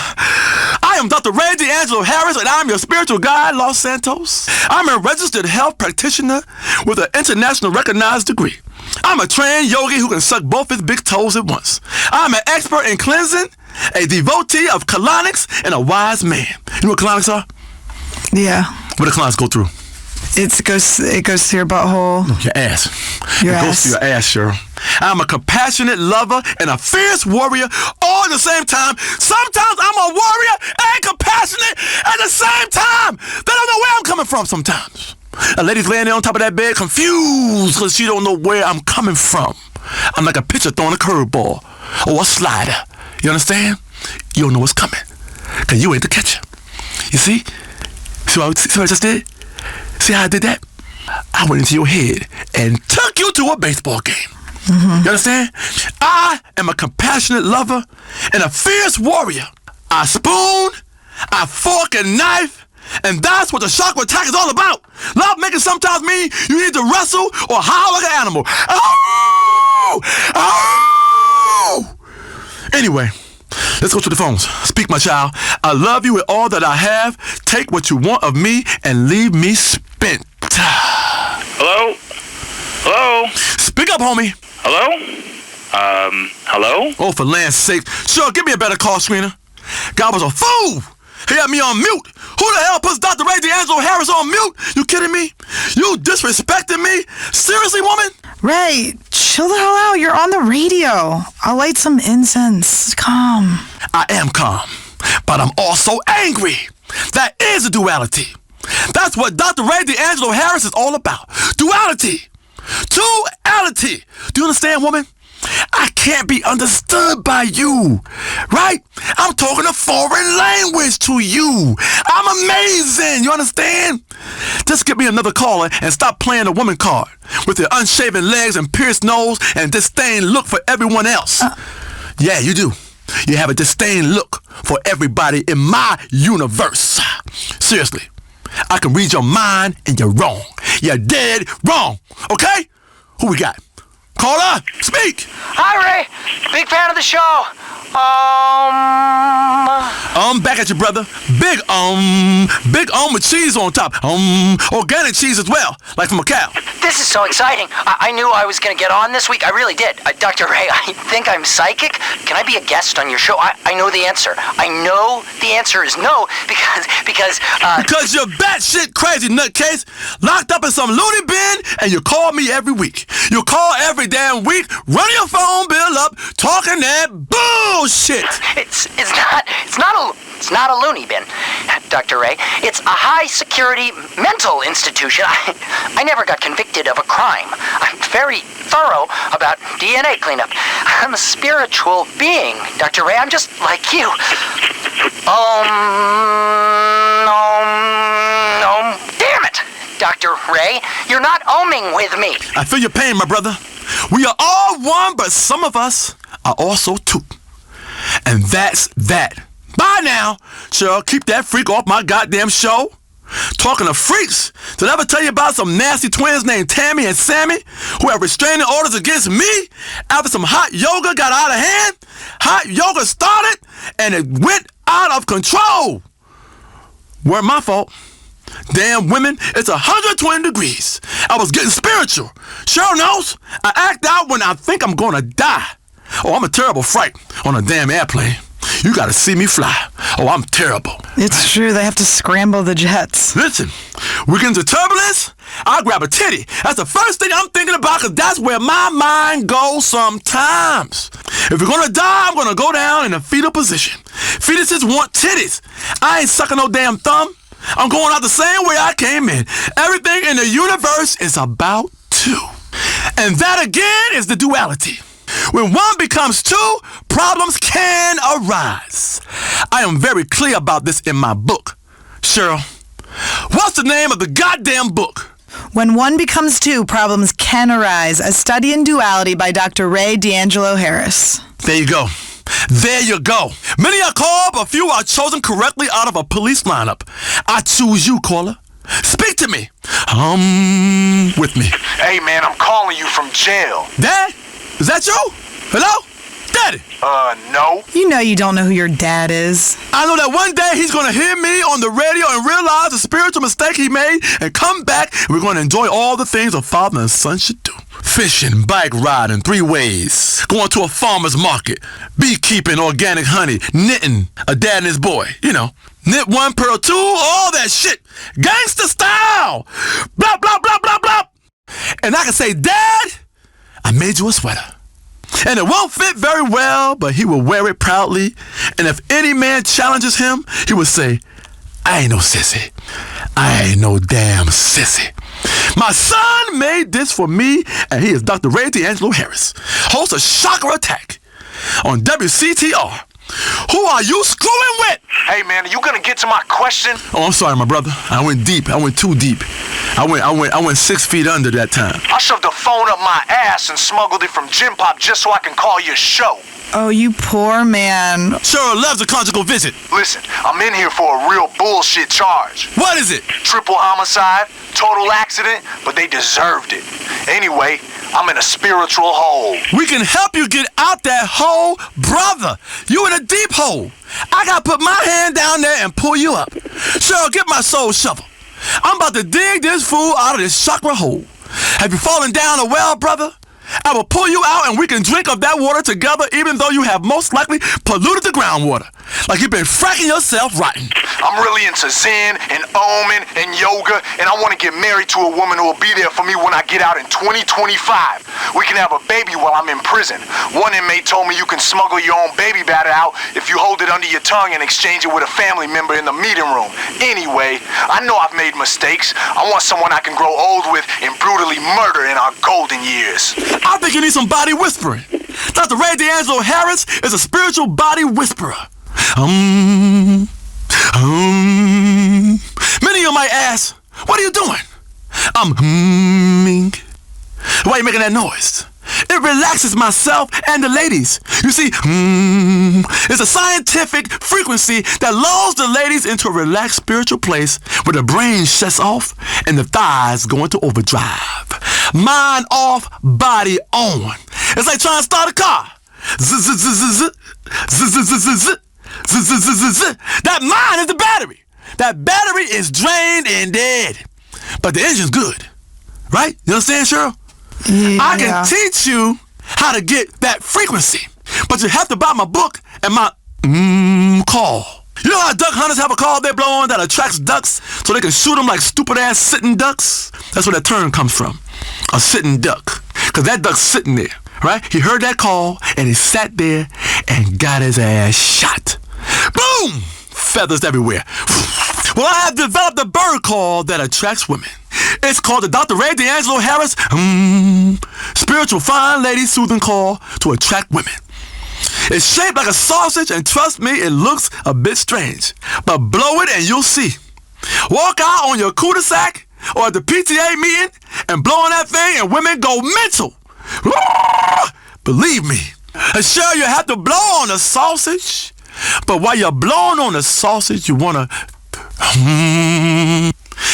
I am Dr. Ray Angelo Harris, and I'm your spiritual guide, Los Santos. I'm a registered health practitioner with an international recognized degree. I'm a trained yogi who can suck both his big toes at once. I'm an expert in cleansing, a devotee of colonics, and a wise man. You know what colonics are? Yeah. What do colonics go through? It goes to your butthole. Your ass. Your it goes ass. to your ass, Cheryl. I'm a compassionate lover and a fierce warrior all at the same time. Sometimes I'm a warrior and compassionate at the same time. They don't know where I'm coming from sometimes. A lady's laying there on top of that bed confused because she don't know where I'm coming from. I'm like a pitcher throwing a curveball or a slider. You understand? You don't know what's coming because you ain't the catcher. You see? See what I just did? See how I did that? I went into your head and took you to a baseball game. You understand? I am a compassionate lover and a fierce warrior. I spoon, I fork and knife, and that's what the chakra attack is all about. Love making sometimes mean you need to wrestle or howl like an animal. Oh! Oh! Anyway, let's go to the phones. Speak, my child. I love you with all that I have. Take what you want of me and leave me spent. Hello? Hello? Speak up, homie. Hello? Hello? Oh, for land's sake. Sure, give me a better call screener. God was a fool. He had me on mute. Who the hell puts Dr. Ray Angelo Harris on mute? You kidding me? You disrespecting me? Seriously, woman? Ray, chill the hell out. You're on the radio. I'll light some incense. Calm. I am calm, but I'm also angry. That is a duality. That's what Dr. Ray Angelo Harris is all about. Duality. Duality. Do you understand, woman? I can't be understood by you, right? I'm talking a foreign language to you. I'm amazing, you understand? Just give me another caller and stop playing the woman card with your unshaven legs and pierced nose and disdain look for everyone else. Yeah, you do. You have a disdain look for everybody in my universe. Seriously, I can read your mind and you're wrong. You're dead wrong, okay? Who we got? Caller, speak. Hi, Ray. Big fan of the show. Back at you, brother. Big with cheese on top. Organic cheese as well, like from a cow. This is so exciting. I knew I was going to get on this week. I really did. Dr. Ray, I think I'm psychic. Can I be a guest on your show? I know the answer. I know the answer is no because you're batshit crazy nutcase, locked up in some loony bin, and you call me every week. You call every damn week, run your phone bill up, talking that bullshit. It's not a loony bin, Dr. Ray. It's a high-security mental institution. I never got convicted of a crime. I'm very thorough about DNA cleanup. I'm a spiritual being, Dr. Ray. I'm just like you. Damn it, Dr. Ray. You're not ohming with me. I feel your pain, my brother. We are all one, but some of us are also two. And that's that. Bye now. Cheryl, keep that freak off my goddamn show. Talking of freaks, did I ever tell you about some nasty twins named Tammy and Sammy who have restraining orders against me after some hot yoga got out of hand? Hot yoga started and it went out of control. Weren't my fault. Damn women, it's 120 degrees. I was getting spiritual. Cheryl knows I act out when I think I'm gonna die. Oh, I'm a terrible fright on a damn airplane. You gotta see me fly. Oh, I'm terrible. It's true, they have to scramble the jets. Listen, we get into turbulence, I'll grab a titty. That's the first thing I'm thinking about, because that's where my mind goes sometimes. If we're gonna die, I'm gonna go down in a fetal position. Fetuses want titties. I ain't sucking no damn thumb. I'm going out the same way I came in. Everything in the universe is about two. And that again is the duality. When one becomes two, problems can arise. I am very clear about this in my book. Cheryl, what's the name of the goddamn book? When one becomes two, problems can arise. A Study in Duality by Dr. Ray D'Angelo Harris. There you go. There you go. Many are called, but few are chosen correctly out of a police lineup. I choose you, caller. Speak to me. With me. Hey, man, I'm calling you from jail. Dad? Is that you? Hello? Daddy? No. You know you don't know who your dad is. I know that one day he's going to hear me on the radio and realize the spiritual mistake he made and come back, and we're going to enjoy all the things a father and son should do. Fishing, bike riding, 3 ways. Going to a farmer's market. Beekeeping, organic honey. Knitting, a dad and his boy. You know. Knit 1, pearl 2, all that shit. Gangster style. Blah, blah, blah, blah, blah. And I can say, Dad, I made you a sweater. And it won't fit very well, but he will wear it proudly. And if any man challenges him, he will say, I ain't no sissy. I ain't no damn sissy. My son made this for me, and he is Dr. Ray D'Angelo Harris, host of Chakra Attack on WCTR. Who are you screwing with? Hey, man, are you gonna get to my question? Oh, I'm sorry, my brother. I went deep. I went too deep. I went 6 feet under that time. I shoved the phone up my ass and smuggled it from Gym Pop just so I can call your show. Oh, you poor man. Cheryl loves a conjugal visit. Listen, I'm in here for a real bullshit charge. What is it? Triple homicide, total accident, but they deserved it. Anyway, I'm in a spiritual hole. We can help you get out that hole, brother. You in a deep hole. I gotta put my hand down there and pull you up. Cheryl, get my soul shovel. I'm about to dig this fool out of this chakra hole. Have you fallen down a well, brother? I will pull you out and we can drink of that water together, even though you have most likely polluted the groundwater. Like you've been fracking yourself rotten. I'm really into Zen and Omen and yoga, and I want to get married to a woman who will be there for me when I get out in 2025. We can have a baby while I'm in prison. One inmate told me you can smuggle your own baby batter out if you hold it under your tongue and exchange it with a family member in the meeting room. Anyway, I know I've made mistakes. I want someone I can grow old with and brutally murder in our golden years. I think you need some body whispering. Dr. Ray D'Angelo Harris is a spiritual body whisperer. Many of you might ask, what are you doing? I'm humming. Why are you making that noise? It relaxes myself and the ladies. You see, it's a scientific frequency that lulls the ladies into a relaxed spiritual place where the brain shuts off and the thighs go into overdrive. Mind off, body on. It's like trying to start a car. That mind is the battery. That battery is drained and dead. But the engine's good. Right? You understand, Cheryl? Yeah. I can teach you how to get that frequency. But you have to buy my book and my call. You know how duck hunters have a call they blow on that attracts ducks so they can shoot them like stupid-ass sitting ducks? That's where that term comes from. A sitting duck. Because that duck's sitting there, right? He heard that call and he sat there and got his ass shot. Boom! Feathers everywhere. Well, I have developed a bird call that attracts women. It's called the Dr. Ray D'Angelo Harris Spiritual Fine Lady Soothing Call to Attract Women. It's shaped like a sausage, and trust me, it looks a bit strange. But blow it and you'll see. Walk out on your cul-de-sac or at the PTA meeting and blow on that thing and women go mental. Believe me. And sure, you have to blow on the sausage. But while you're blowing on the sausage, you want to...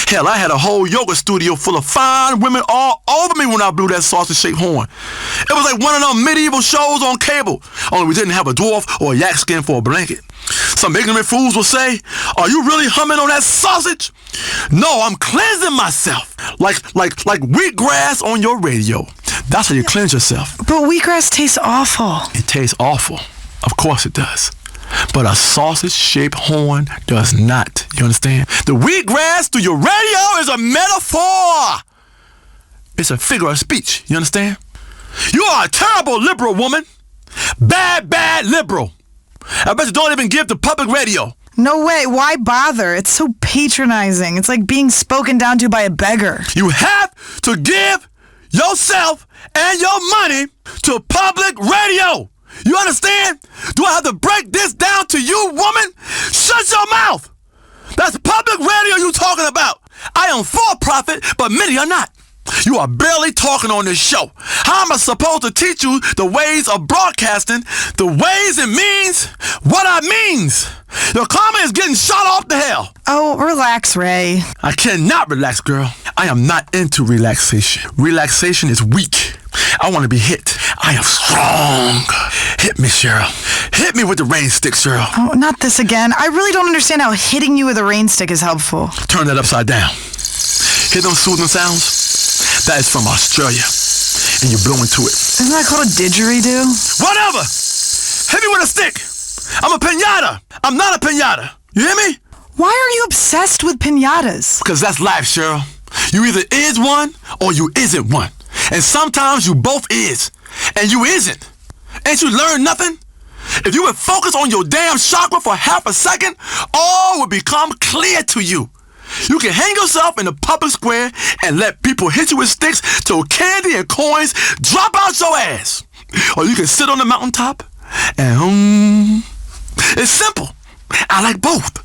Hell, I had a whole yoga studio full of fine women all over me when I blew that sausage-shaped horn. It was like one of them medieval shows on cable, only we didn't have a dwarf or a yak skin for a blanket. Some ignorant fools will say, are you really humming on that sausage? No, I'm cleansing myself. Like wheatgrass on your radio. That's how you cleanse yourself. But wheatgrass tastes awful. It tastes awful. Of course it does. But a sausage-shaped horn does not. You understand? The wheatgrass through your radio is a metaphor. It's a figure of speech. You understand? You are a terrible liberal woman. Bad liberal. I bet you don't even give the public radio. No way. Why bother? It's so patronizing. It's like being spoken down to by a beggar. You have to give yourself and your money to public radio. You understand? Do I have to break this down to you, woman? Shut your mouth. That's public radio you talking about. I am for profit, but many are not. You are barely talking on this show. How am I supposed to teach you the ways of broadcasting, the ways and means, what I means? Your comment is getting shot off to hell. Oh, relax, Ray. I cannot relax, girl. I am not into relaxation. Relaxation is weak. I want to be hit. I am strong. Hit me, Cheryl. Hit me with the rain stick, Cheryl. Oh, not this again. I really don't understand how hitting you with a rain stick is helpful. Turn that upside down. Hear those soothing sounds? That is from Australia. And you blow into it. Isn't that called a didgeridoo? Whatever! Hit me with a stick! I'm a piñata! I'm not a piñata! You hear me? Why are you obsessed with piñatas? Because that's life, Cheryl. You either is one or you isn't one. And sometimes you both is. And you isn't. Ain't you learned nothing? If you would focus on your damn chakra for half a second, all would become clear to you. You can hang yourself in the public square and let people hit you with sticks till candy and coins drop out your ass. Or you can sit on the mountaintop and It's simple. I like both.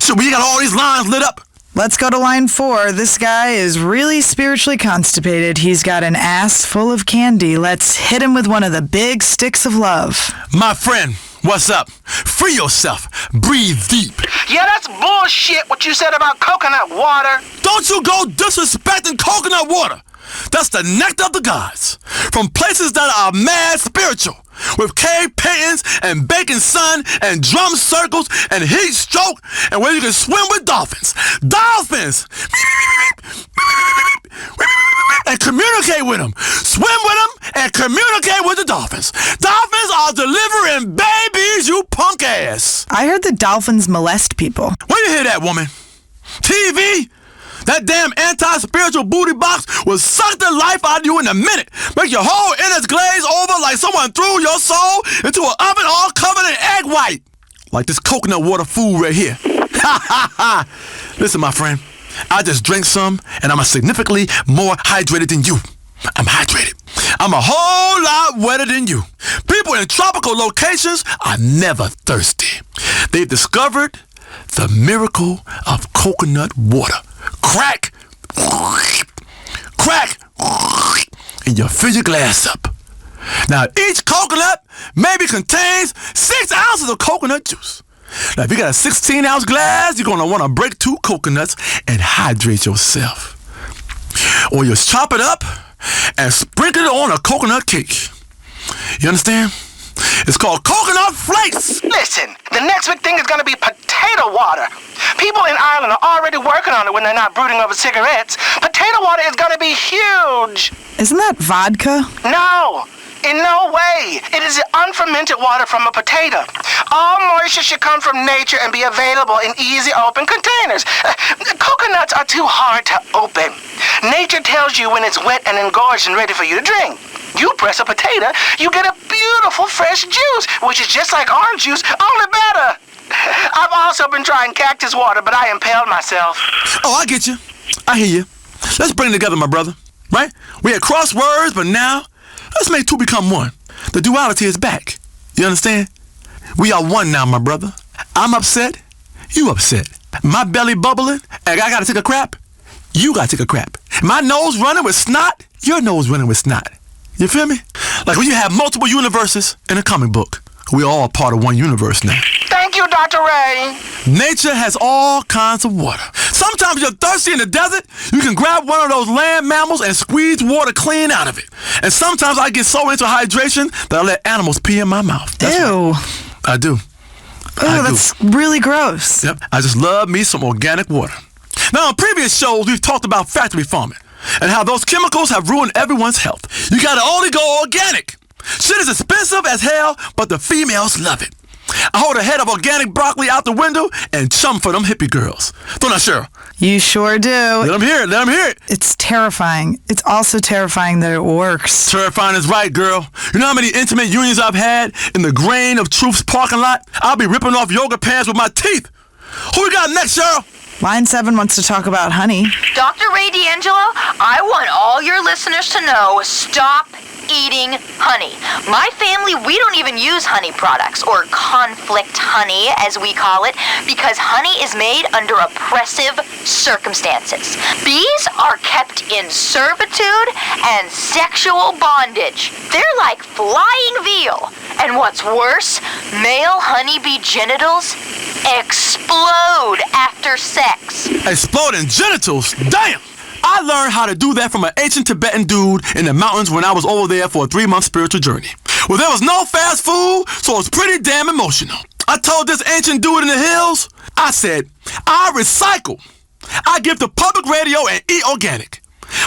So we got all these lines lit up. Let's go to line 4. This guy is really spiritually constipated. He's got an ass full of candy. Let's hit him with one of the big sticks of love. My friend, what's up? Free yourself. Breathe deep. Yeah, that's bullshit what you said about coconut water. Don't you go disrespecting coconut water. That's the nectar of the gods. From places that are mad spiritual. With cave paintings and baking sun and drum circles and heat stroke and where you can swim with dolphins. Dolphins! And communicate with them. Swim with them and communicate with the dolphins. Dolphins are delivering babies, you punk ass. I heard the dolphins molest people. Where you hear that, woman? TV? That damn anti-spiritual booty box will suck the life out of you in a minute. Make your whole innards glaze over like someone threw your soul into an oven all covered in egg white. Like this coconut water food right here. Ha ha ha. Listen, my friend. I just drank some and I'm significantly more hydrated than you. I'm hydrated. I'm a whole lot wetter than you. People in tropical locations are never thirsty. They've discovered the miracle of coconut water. Crack, crack, and you fill your glass up. Now, each coconut maybe contains 6 ounces of coconut juice. Now, if you got a 16-ounce glass, you're going to want to break 2 coconuts and hydrate yourself. Or you chop it up and sprinkle it on a coconut cake. You understand? It's called coconut flakes. Listen, the next big thing is going to be potato water. People in Ireland are already working on it when they're not brooding over cigarettes. Potato water is going to be huge. Isn't that vodka? No, in no way. It is the unfermented water from a potato. All moisture should come from nature and be available in easy open containers. Coconuts are too hard to open. Nature tells you when it's wet and engorged and ready for you to drink. You press a potato, you get a beautiful fresh juice, which is just like orange juice, only better. I've also been trying cactus water, but I impaled myself. Oh, I get you. I hear you. Let's bring it together, my brother. Right? We had crosswords, but now let's make 2 become 1. The duality is back. You understand? We are one now, my brother. I'm upset. You upset. My belly bubbling, and I gotta take a crap. You gotta take a crap. My nose running with snot. Your nose running with snot. You feel me? Like when you have multiple universes in a comic book. We're all part of one universe now. Thank you, Dr. Ray. Nature has all kinds of water. Sometimes you're thirsty in the desert, you can grab one of those land mammals and squeeze water clean out of it. And sometimes I get so into hydration that I let animals pee in my mouth. That's Ew. I do. Oh, that's really gross. Yep, I just love me some organic water. Now, on previous shows, we've talked about factory farming and how those chemicals have ruined everyone's health. You gotta only go organic. Shit is expensive as hell, but the females love it. I hold a head of organic broccoli out the window and chum for them hippie girls. Don't I, Cheryl? You sure do. Let them hear it. Let them hear it. It's terrifying. It's also terrifying that it works. Terrifying is right, girl. You know how many intimate unions I've had in the Grain of Truth's parking lot? I'll be ripping off yoga pants with my teeth. Who we got next, Cheryl? Line 7 wants to talk about honey. Dr. Ray D'Angelo, I want all your listeners to know, stop eating honey. My family, we don't even use honey products, or conflict honey, as we call it, because honey is made under oppressive circumstances. Bees are kept in servitude and sexual bondage. They're like flying veal. And what's worse, male honeybee genitals explode after sex. Exploding genitals? Damn! I learned how to do that from an ancient Tibetan dude in the mountains when I was over there for a 3-month spiritual journey. Well, there was no fast food, so it was pretty damn emotional. I told this ancient dude in the hills, I said, I recycle. I give to public radio and eat organic.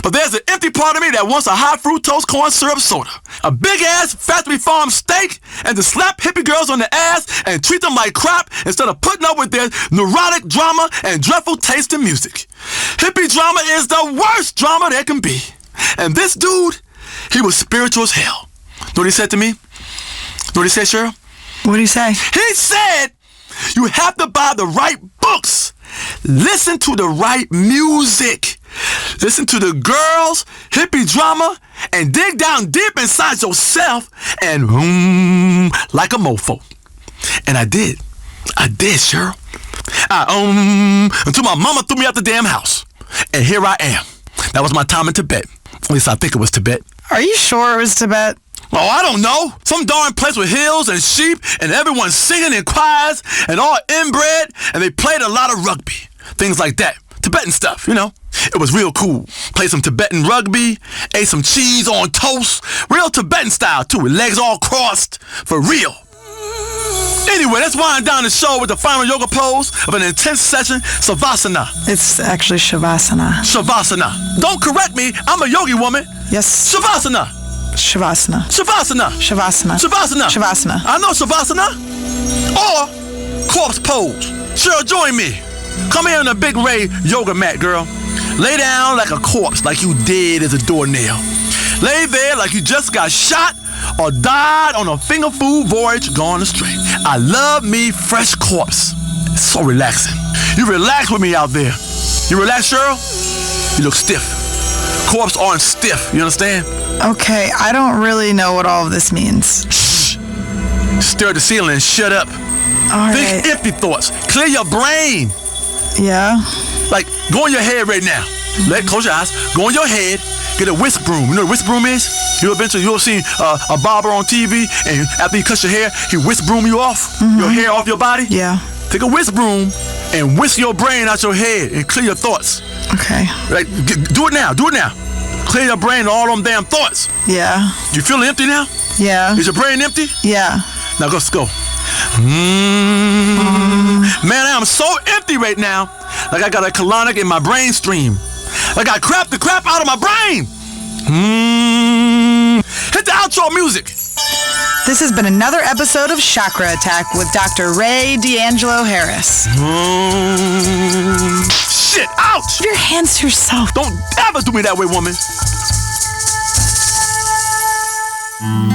But there's an empty part of me that wants a high fructose corn syrup soda, a big-ass factory farm steak, and to slap hippie girls on the ass and treat them like crap instead of putting up with their neurotic drama and dreadful taste in music. Hippie drama is the worst drama there can be. And this dude, he was spiritual as hell. Know what he said to me? Know what he said, Cheryl? What did he say? He said, you have to buy the right books. Listen to the right music. Listen to the girls, hippie drama, and dig down deep inside yourself and like a mofo. And I did. I did, Cheryl. Until my mama threw me out the damn house. And here I am. That was my time in Tibet. At least I think it was Tibet. Are you sure it was Tibet? Oh, I don't know. Some darn place with hills and sheep and everyone singing in choirs and all inbred, and they played a lot of rugby. Things like that. Tibetan stuff, you know. It was real cool. Played some Tibetan rugby, ate some cheese on toast. Real Tibetan style, too, with legs all crossed. For real. Anyway, let's wind down the show with the final yoga pose of an intense session, Savasana. It's actually Shavasana. Shavasana. Don't correct me. I'm a yogi woman. Yes. Shavasana. Shavasana. Shavasana. Shavasana. Shavasana. Shavasana. I know Shavasana. Or corpse pose. Cheryl, join me. Come here on the Big Ray yoga mat, girl. Lay down like a corpse, like you dead as a doornail. Lay there like you just got shot or died on a finger food voyage gone astray. I love me fresh corpse. It's so relaxing. You relax with me out there. You relax, Cheryl? You look stiff. Corpse aren't stiff, you understand? Okay, I don't really know what all of this means. Shh. Stare at the ceiling and shut up. All Think right. empty thoughts. Clear your brain. Yeah? Like, go in your head right now. Close your eyes. Go in your head. Get a whisk broom. You know what a whisk broom is? You'll seen a barber on TV, and after he cuts your hair, he whisk broom you off. Your hair off your body. Yeah. Take a whisk broom and whisk your brain out your head and clear your thoughts. Okay. Like, do it now. Do it now. Clear your brain of all them damn thoughts. Yeah. You feeling empty now? Yeah. Is your brain empty? Yeah. Now let's go. Man, I am so empty right now. Like I got a colonic in my brain stream. Like I crapped the crap out of my brain. Hit the outro music. This has been another episode of Chakra Attack with Dr. Ray D'Angelo Harris. Shit, ouch! Put your hands to yourself. Don't ever do me that way, woman.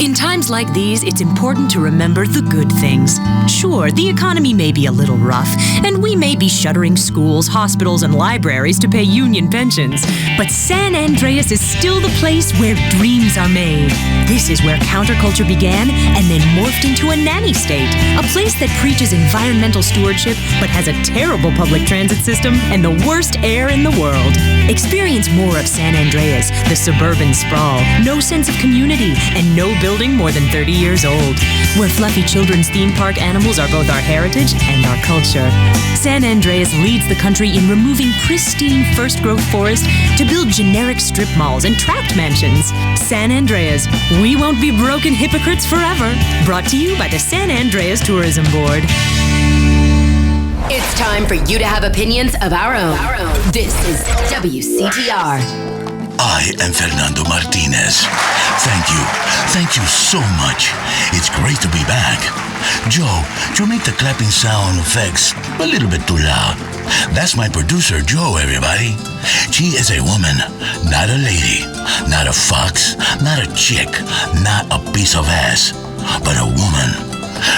In times like these, it's important to remember the good things. Sure, the economy may be a little rough, and we may be shuttering schools, hospitals, and libraries to pay union pensions. But San Andreas is still the place where dreams are made. This is where counterculture began and then morphed into a nanny state. A place that preaches environmental stewardship, but has a terrible public transit system and the worst air in the world. Experience more of San Andreas, the suburban sprawl, no sense of community, and no building more than 30 years old, where fluffy children's theme park animals are both our heritage and our culture. San Andreas leads the country in removing pristine first-growth forest to build generic strip malls and tract mansions. San Andreas, we won't be broken hypocrites forever. Brought to you by the San Andreas Tourism Board. It's time for you to have opinions of our own. This is WCTR. I am Fernando Martinez. Thank you. Thank you so much. It's great to be back. Joe, you make the clapping sound effects a little bit too loud. That's my producer, Joe, everybody. She is a woman, not a lady, not a fox, not a chick, not a piece of ass, but a woman.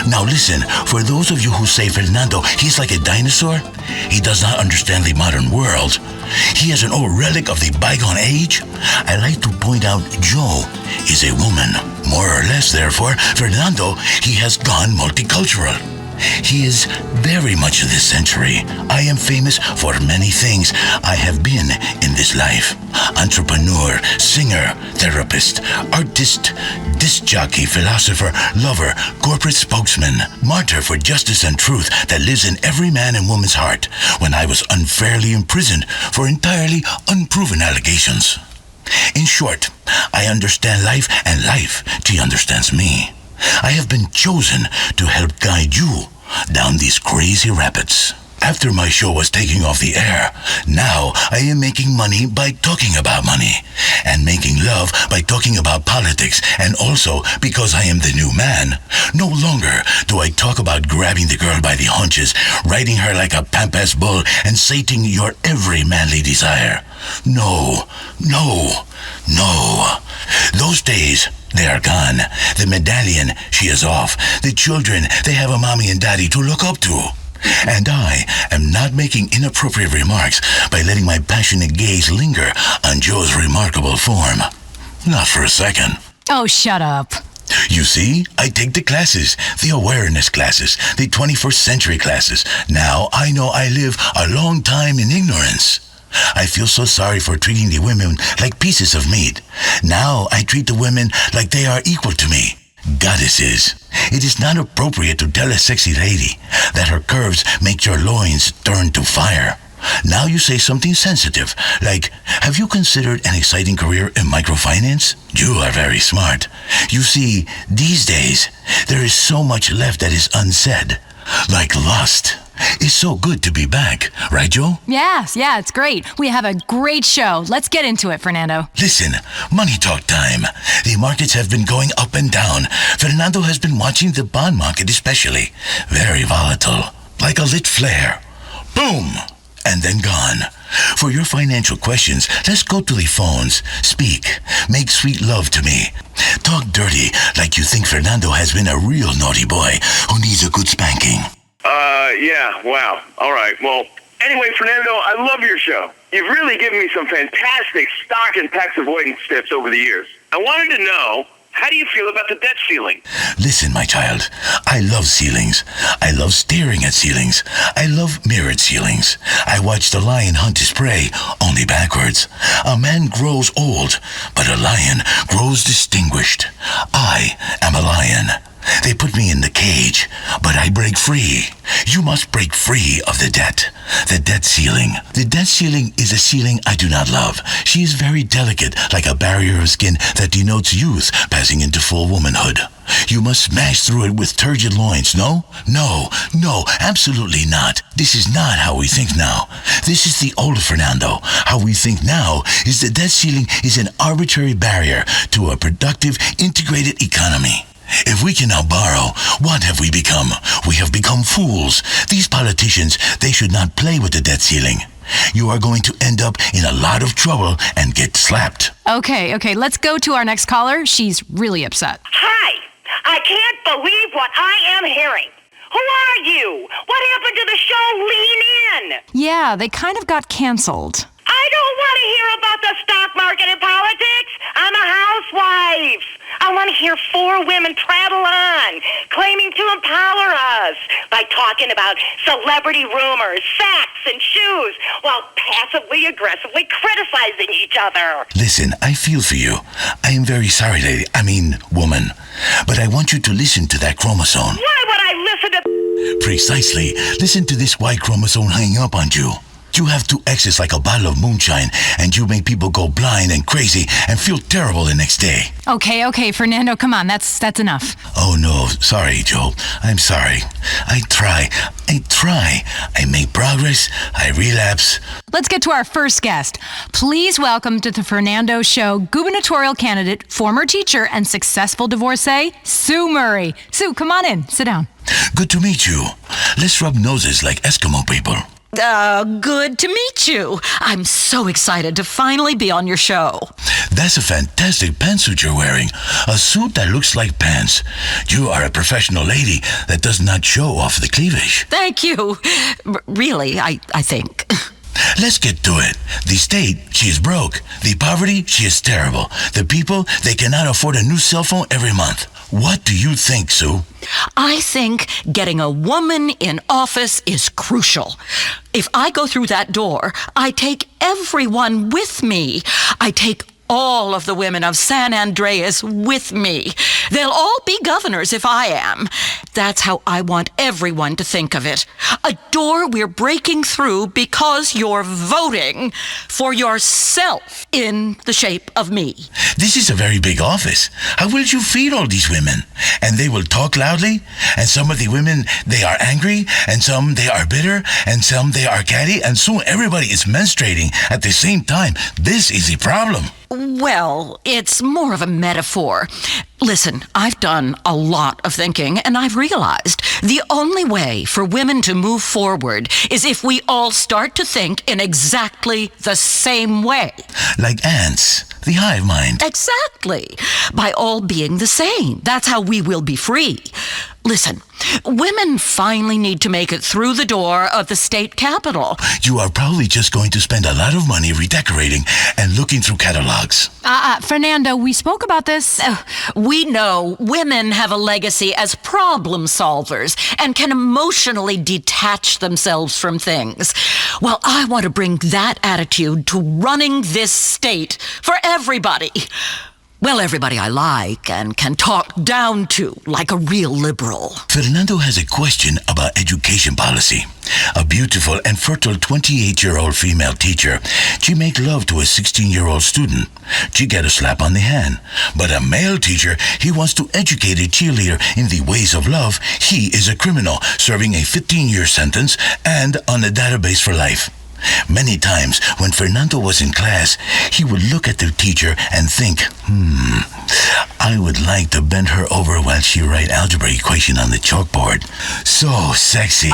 Now listen, for those of you who say Fernando, he's like a dinosaur, he does not understand the modern world. He is an old relic of the bygone age. I like to point out Joe is a woman. More or less, therefore, Fernando, he has gone multicultural. He is very much of this century. I am famous for many things I have been in this life. Entrepreneur, singer, therapist, artist, disc jockey, philosopher, lover, corporate spokesman, martyr for justice and truth that lives in every man and woman's heart when I was unfairly imprisoned for entirely unproven allegations. In short, I understand life and life, she understands me. I have been chosen to help guide you down these crazy rapids. After my show was taking off the air, now I am making money by talking about money, and making love by talking about politics, and also because I am the new man. No longer do I talk about grabbing the girl by the haunches, riding her like a pampas bull, and sating your every manly desire. No, no, no. Those days, they are gone. The medallion, she is off. The children, they have a mommy and daddy to look up to. And I am not making inappropriate remarks by letting my passionate gaze linger on Joe's remarkable form. Not for a second. Oh, shut up. You see, I take the classes, the awareness classes, the 21st century classes. Now I know I live a long time in ignorance. I feel so sorry for treating the women like pieces of meat. Now I treat the women like they are equal to me. Goddesses. It is not appropriate to tell a sexy lady that her curves make your loins turn to fire. Now you say something sensitive, like, have you considered an exciting career in microfinance? You are very smart. You see, these days, there is so much left that is unsaid, like lust. It's so good to be back, right, Joe? Yeah, it's great. We have a great show. Let's get into it, Fernando. Listen, money talk time. The markets have been going up and down. Fernando has been watching the bond market especially. Very volatile. Like a lit flare. Boom! And then gone. For your financial questions, let's go to the phones. Speak. Make sweet love to me. Talk dirty like you think Fernando has been a real naughty boy who needs a good spanking. Yeah, wow. All right. Well, anyway, Fernando, I love your show. You've really given me some fantastic stock and tax avoidance tips over the years. I wanted to know, how do you feel about the debt ceiling? Listen, my child, I love ceilings. I love staring at ceilings. I love mirrored ceilings. I watched a lion hunt his prey, only backwards. A man grows old, but a lion grows distinguished. I am a lion. They put me in the cage, but I break free. You must break free of the debt ceiling. The debt ceiling is a ceiling I do not love. She is very delicate, like a barrier of skin that denotes youth passing into full womanhood. You must smash through it with turgid loins, no? No, absolutely not. This is not how we think now. This is the old Fernando. How we think now is the debt ceiling is an arbitrary barrier to a productive, integrated economy. If we cannot borrow, what have we become? We have become fools. These politicians, they should not play with the debt ceiling. You are going to end up in a lot of trouble and get slapped. Okay, let's go to our next caller. She's really upset. Hi! I can't believe what I am hearing. Who are you? What happened to the show Lean In? Yeah, they kind of got canceled. I don't want to hear about the stock market and politics. I'm a housewife. I want to hear four women prattle on, claiming to empower us by talking about celebrity rumors, facts, and shoes, while passively aggressively criticizing each other. Listen, I feel for you. I am very sorry, lady. Woman. But I want you to listen to that chromosome. Why would I listen to... Precisely. Listen to this Y chromosome hanging up on you. You have 2 X's like a bottle of moonshine, and you make people go blind and crazy and feel terrible the next day. Okay, Fernando, come on, that's enough. Oh no, sorry, Joe. I'm sorry. I try. I make progress, I relapse. Let's get to our first guest. Please welcome to the Fernando Show gubernatorial candidate, former teacher, and successful divorcee, Sue Murray. Sue, come on in, sit down. Good to meet you. Let's rub noses like Eskimo people. Good to meet you. I'm so excited to finally be on your show. That's a fantastic pantsuit you're wearing. A suit that looks like pants. You are a professional lady that does not show off the cleavage. Thank you. Really, I think. Let's get to it. The state, she is broke. The poverty, she is terrible. The people, they cannot afford a new cell phone every month. What do you think, Sue? I think getting a woman in office is crucial. If I go through that door, I take everyone with me. I take all of the women of San Andreas with me. They'll all be governors if I am. That's how I want everyone to think of it. A door we're breaking through because you're voting for yourself in the shape of me. This is a very big office. How will you feed all these women? And they will talk loudly? And some of the women, they are angry, and some they are bitter, and some they are catty, and soon everybody is menstruating at the same time. This is the problem. Well, it's more of a metaphor. Listen, I've done a lot of thinking, and I've realized the only way for women to move forward is if we all start to think in exactly the same way. Like ants, the hive mind. Exactly. By all being the same. That's how we will be free. Listen, women finally need to make it through the door of the state capitol. You are probably just going to spend a lot of money redecorating and looking through catalogs. Fernando, we spoke about this. We know women have a legacy as problem solvers and can emotionally detach themselves from things. Well, I want to bring that attitude to running this state for everybody. Well, everybody I like and can talk down to like a real liberal. Fernando has a question about education policy. A beautiful and fertile 28-year-old female teacher. She make love to a 16-year-old student. She get a slap on the hand. But a male teacher, he wants to educate a cheerleader in the ways of love. He is a criminal, serving a 15-year sentence and on a database for life. Many times, when Fernando was in class, he would look at the teacher and think, I would like to bend her over while she write algebra equation on the chalkboard. So sexy.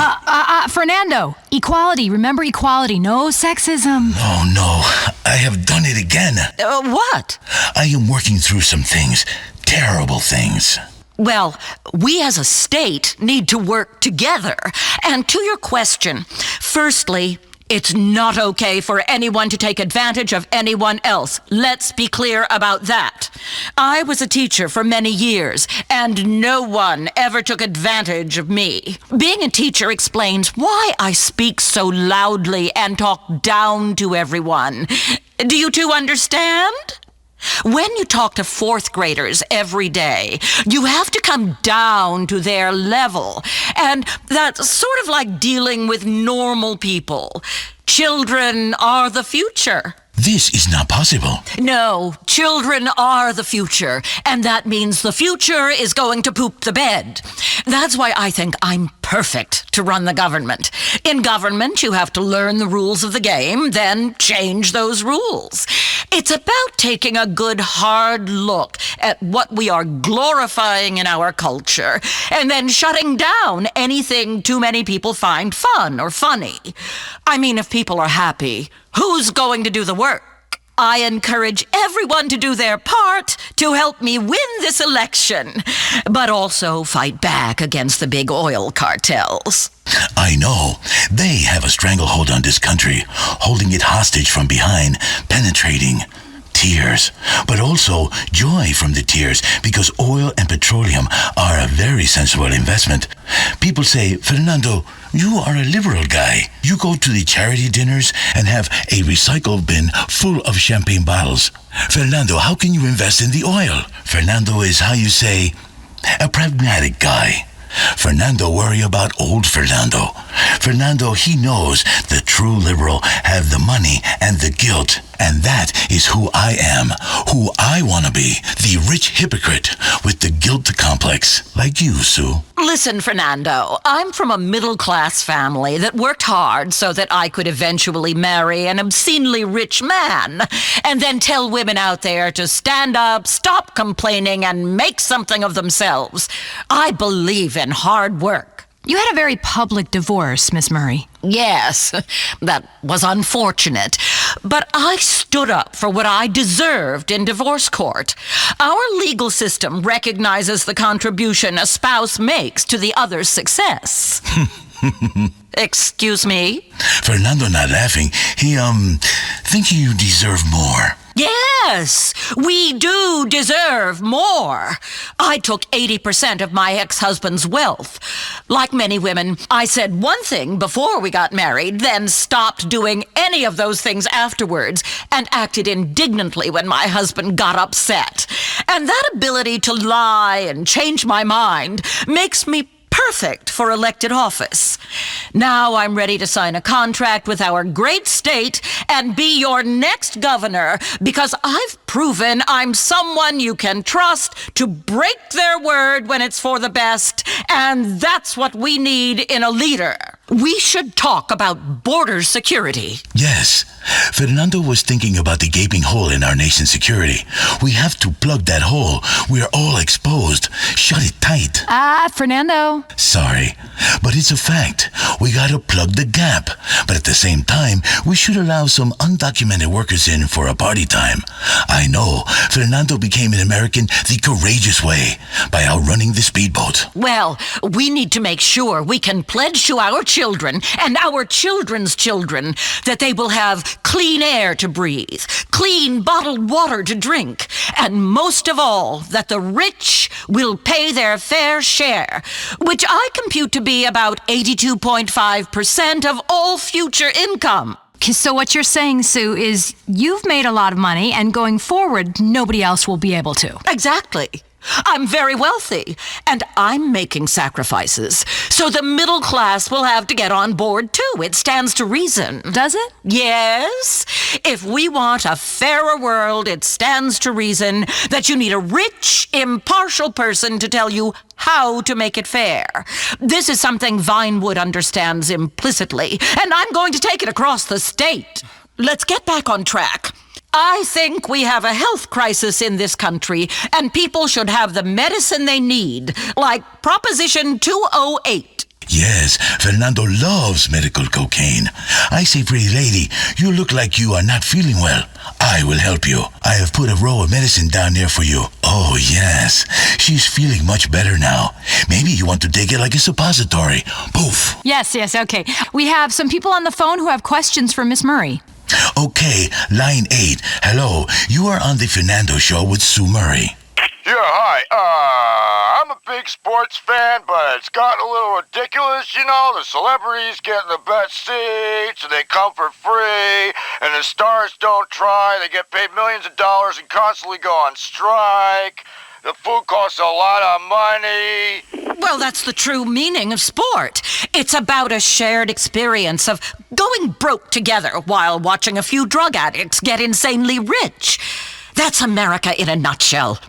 Fernando, equality. Remember equality. No sexism. Oh, no. I have done it again. What? I am working through some things. Terrible things. Well, we as a state need to work together. And to your question, firstly, it's not okay for anyone to take advantage of anyone else. Let's be clear about that. I was a teacher for many years, and no one ever took advantage of me. Being a teacher explains why I speak so loudly and talk down to everyone. Do you two understand? When you talk to fourth graders every day, you have to come down to their level. And that's sort of like dealing with normal people. Children are the future. This is not possible. No, children are the future, and that means the future is going to poop the bed. That's why I think I'm perfect to run the government. In government, you have to learn the rules of the game, then change those rules. It's about taking a good hard look at what we are glorifying in our culture, and then shutting down anything too many people find fun or funny. I mean, if people are happy, who's going to do the work? I encourage everyone to do their part to help me win this election, but also fight back against the big oil cartels. I know. They have a stranglehold on this country, holding it hostage from behind, penetrating. Tears, but also joy from the tears, because oil and petroleum are a very sensible investment. People say, Fernando, you are a liberal guy. You go to the charity dinners and have a recycle bin full of champagne bottles. Fernando, how can you invest in the oil? Fernando is, how you say, a pragmatic guy. Fernando worry about old Fernando. Fernando, he knows the true liberal have the money and the guilt. And that is who I am, who I want to be, the rich hypocrite with the guilt complex, like you, Sue. Listen, Fernando, I'm from a middle-class family that worked hard so that I could eventually marry an obscenely rich man, and then tell women out there to stand up, stop complaining, and make something of themselves. I believe in hard work. You had a very public divorce, Miss Murray. Yes, that was unfortunate. But I stood up for what I deserved in divorce court. Our legal system recognizes the contribution a spouse makes to the other's success. Excuse me? Fernando not laughing. He, think you deserve more. Yes, we do deserve more. I took 80% of my ex-husband's wealth. Like many women, I said one thing before we got married, then stopped doing any of those things afterwards, and acted indignantly when my husband got upset. And that ability to lie and change my mind makes me perfect for elected office. Now I'm ready to sign a contract with our great state and be your next governor because I've proven I'm someone you can trust to break their word when it's for the best, and that's what we need in a leader. We should talk about border security. Yes. Fernando was thinking about the gaping hole in our nation's security. We have to plug that hole. We're all exposed. Shut it tight. Fernando. Sorry, but it's a fact. We gotta plug the gap. But at the same time, we should allow some undocumented workers in for a party time. I know Fernando became an American the courageous way, by outrunning the speedboat. Well, we need to make sure we can pledge to our children and our children's children that they will have clean air to breathe, clean bottled water to drink, and most of all, that the rich will pay their fair share, which I compute to be about 82.5% of all future income. So what you're saying, Sue, is you've made a lot of money, and going forward, nobody else will be able to. Exactly. I'm very wealthy, and I'm making sacrifices. So the middle class will have to get on board, too. It stands to reason. Does it? Yes. If we want a fairer world, it stands to reason that you need a rich, impartial person to tell you how to make it fair. This is something Vinewood understands implicitly, and I'm going to take it across the state. Let's get back on track. I think we have a health crisis in this country, and people should have the medicine they need, like Proposition 208. Yes, Fernando loves medical cocaine. I say, pretty lady, you look like you are not feeling well. I will help you. I have put a roll of medicine down there for you. Oh, yes. She's feeling much better now. Maybe you want to take it like a suppository. Poof. Yes, okay. We have some people on the phone who have questions for Miss Murray. Okay, line 8. Hello, you are on the Fernando Show with Sue Murray. Yeah, hi. I'm a big sports fan, but it's gotten a little ridiculous, you know? The celebrities getting the best seats, and they come for free, and the stars don't try. They get paid millions of dollars and constantly go on strike. The food costs a lot of money. Well, that's the true meaning of sport. It's about a shared experience of going broke together while watching a few drug addicts get insanely rich. That's America in a nutshell.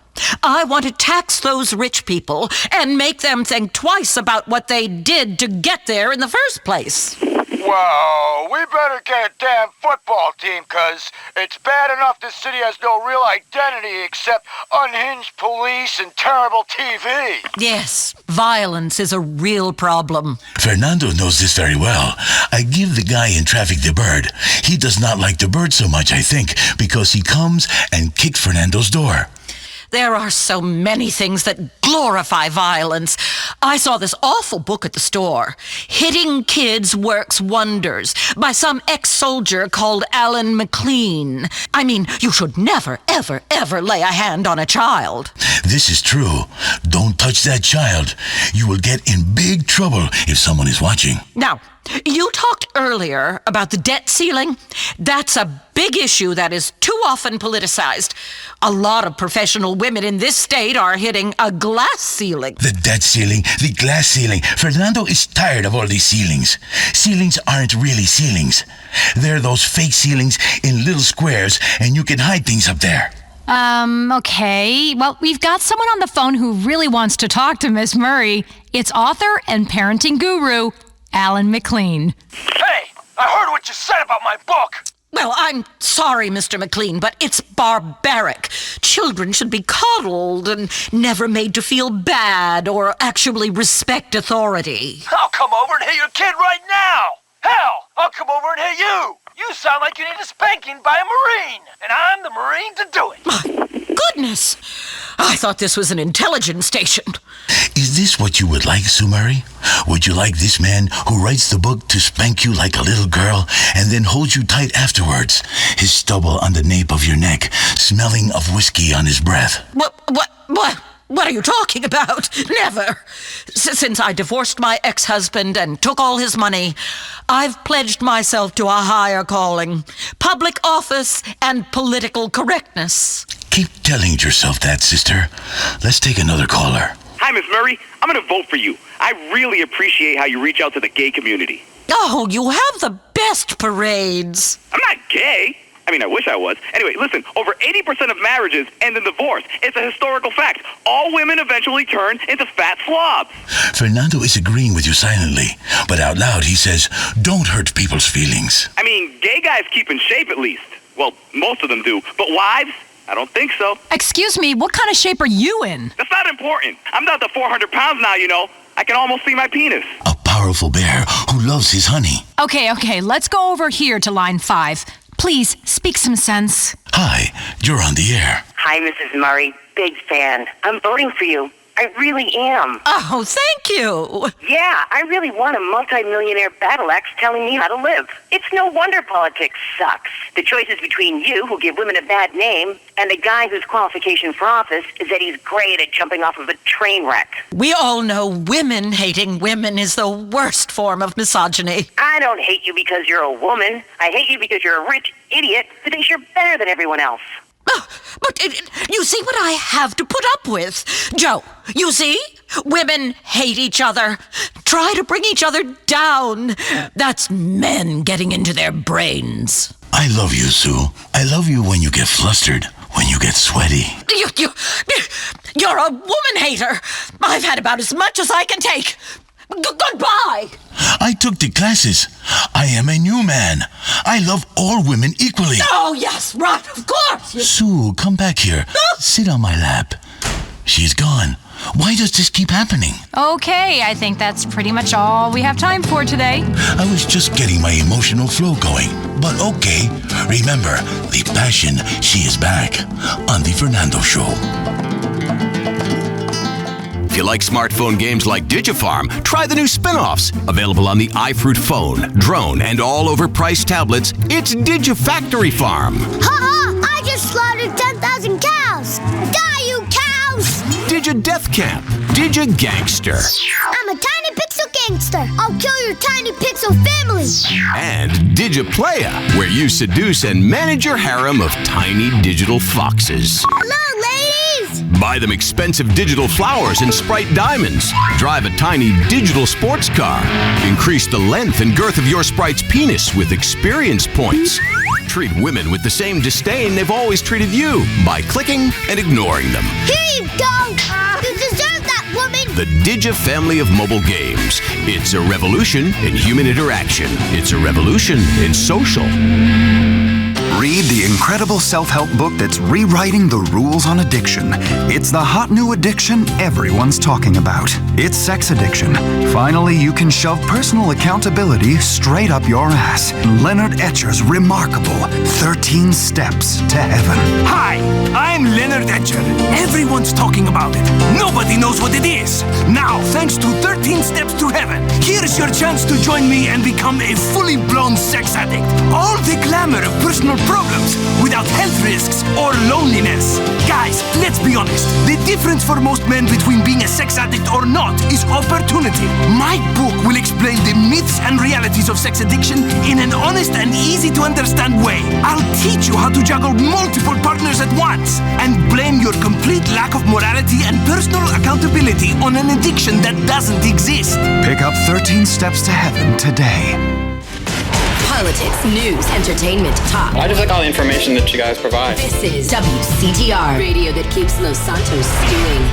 I want to tax those rich people and make them think twice about what they did to get there in the first place. Well, we better get a damn football team, 'cause it's bad enough this city has no real identity except unhinged police and terrible TV. Yes, violence is a real problem. Fernando knows this very well. I give the guy in traffic the bird. He does not like the bird so much, I think, because he comes and kicks Fernando's door. There are so many things that glorify violence. I saw this awful book at the store, Hitting Kids Works Wonders, by some ex-soldier called Alan McLean. I mean, you should never, ever, ever lay a hand on a child. This is true. Don't touch that child. You will get in big trouble if someone is watching. Now, you talked earlier about the debt ceiling. That's a big issue that is too often politicized. A lot of professional women in this state are hitting a glass ceiling. The debt ceiling, the glass ceiling. Fernando is tired of all these ceilings. Ceilings aren't really ceilings. They're those fake ceilings in little squares, and you can hide things up there. Okay. Well, we've got someone on the phone who really wants to talk to Miss Murray. It's author and parenting guru, Alan McLean. Hey, I heard what you said about my book. Well, I'm sorry, Mr. McLean, but it's barbaric. Children should be coddled and never made to feel bad or actually respect authority. I'll come over and hit your kid right now. Hell, I'll come over and hit you. You sound like you need a spanking by a Marine, and I'm the Marine to do it. My goodness. I thought this was an intelligence station. Is this what you would like, Sue Murray? Would you like this man who writes the book to spank you like a little girl and then holds you tight afterwards, his stubble on the nape of your neck, smelling of whiskey on his breath? What are you talking about? Never. Since I divorced my ex-husband and took all his money, I've pledged myself to a higher calling, public office and political correctness. Keep telling yourself that, sister. Let's take another caller. Hi, Miss Murray. I'm going to vote for you. I really appreciate how you reach out to the gay community. Oh, you have the best parades. I'm not gay. I mean, I wish I was. Anyway, listen, over 80% of marriages end in divorce. It's a historical fact. All women eventually turn into fat slobs. Fernando is agreeing with you silently, but out loud he says, don't hurt people's feelings. I mean, gay guys keep in shape at least. Well, most of them do. But wives? I don't think so. Excuse me, what kind of shape are you in? That's not important. I'm down to 400 pounds now, you know. I can almost see my penis. A powerful bear who loves his honey. Okay, let's go over here to line 5. Please, speak some sense. Hi, you're on the air. Hi, Mrs. Murray. Big fan. I'm voting for you. I really am. Oh, thank you. Yeah, I really want a multi-millionaire battle axe telling me how to live. It's no wonder politics sucks. The choice is between you, who give women a bad name, and a guy whose qualification for office is that he's great at jumping off of a train wreck. We all know women hating women is the worst form of misogyny. I don't hate you because you're a woman. I hate you because you're a rich idiot who thinks you're better than everyone else. But you see what I have to put up with. Joe, you see? Women hate each other, try to bring each other down. That's men getting into their brains. I love you, Sue. I love you when you get flustered, when you get sweaty. You're a woman hater. I've had about as much as I can take. Goodbye. I took the classes. I am a new man. I love all women equally. Oh, yes, right, of course. Sue, come back here. Sit on my lap. She's gone. Why does this keep happening? Okay, I think that's pretty much all we have time for today. I was just getting my emotional flow going. But okay, remember, the passion, she is back on The Fernando Show. If you like smartphone games like Digifarm, try the new spin-offs. Available on the iFruit phone, drone, and all overpriced tablets, it's Digifactory Farm. Ha! I just slaughtered 10,000 cows! Die, you cows! Digi-Death Camp, Digi-Gangster. I'm a tiny pixel gangster. I'll kill your tiny pixel family. And Digiplaya, where you seduce and manage your harem of tiny digital foxes. Hello, ladies! Buy them expensive digital flowers and Sprite diamonds. Drive a tiny digital sports car. Increase the length and girth of your Sprite's penis with experience points. Treat women with the same disdain they've always treated you by clicking and ignoring them. Here you go! You deserve that, woman! The Digi family of mobile games. It's a revolution in human interaction. It's a revolution in social. Read the incredible self-help book that's rewriting the rules on addiction. It's the hot new addiction everyone's talking about. It's sex addiction. Finally, you can shove personal accountability straight up your ass. Leonard Etcher's remarkable 13 Steps to Heaven. Hi, I'm Leonard Etcher. Everyone's talking about it. Nobody knows what it is. Now, thanks to 13 Steps to Heaven, here's your chance to join me and become a fully blown sex addict. All the glamour of personal problems without health risks or loneliness. Guys, let's be honest, the difference for most men between being a sex addict or not is opportunity. My book will explain the myths and realities of sex addiction in an honest and easy to understand way. I'll teach you how to juggle multiple partners at once and blame your complete lack of morality and personal accountability on an addiction that doesn't exist. Pick up 13 Steps to Heaven today. Politics, news, entertainment, talk. I just like all the information that you guys provide. This is WCTR, radio that keeps Los Santos stewing.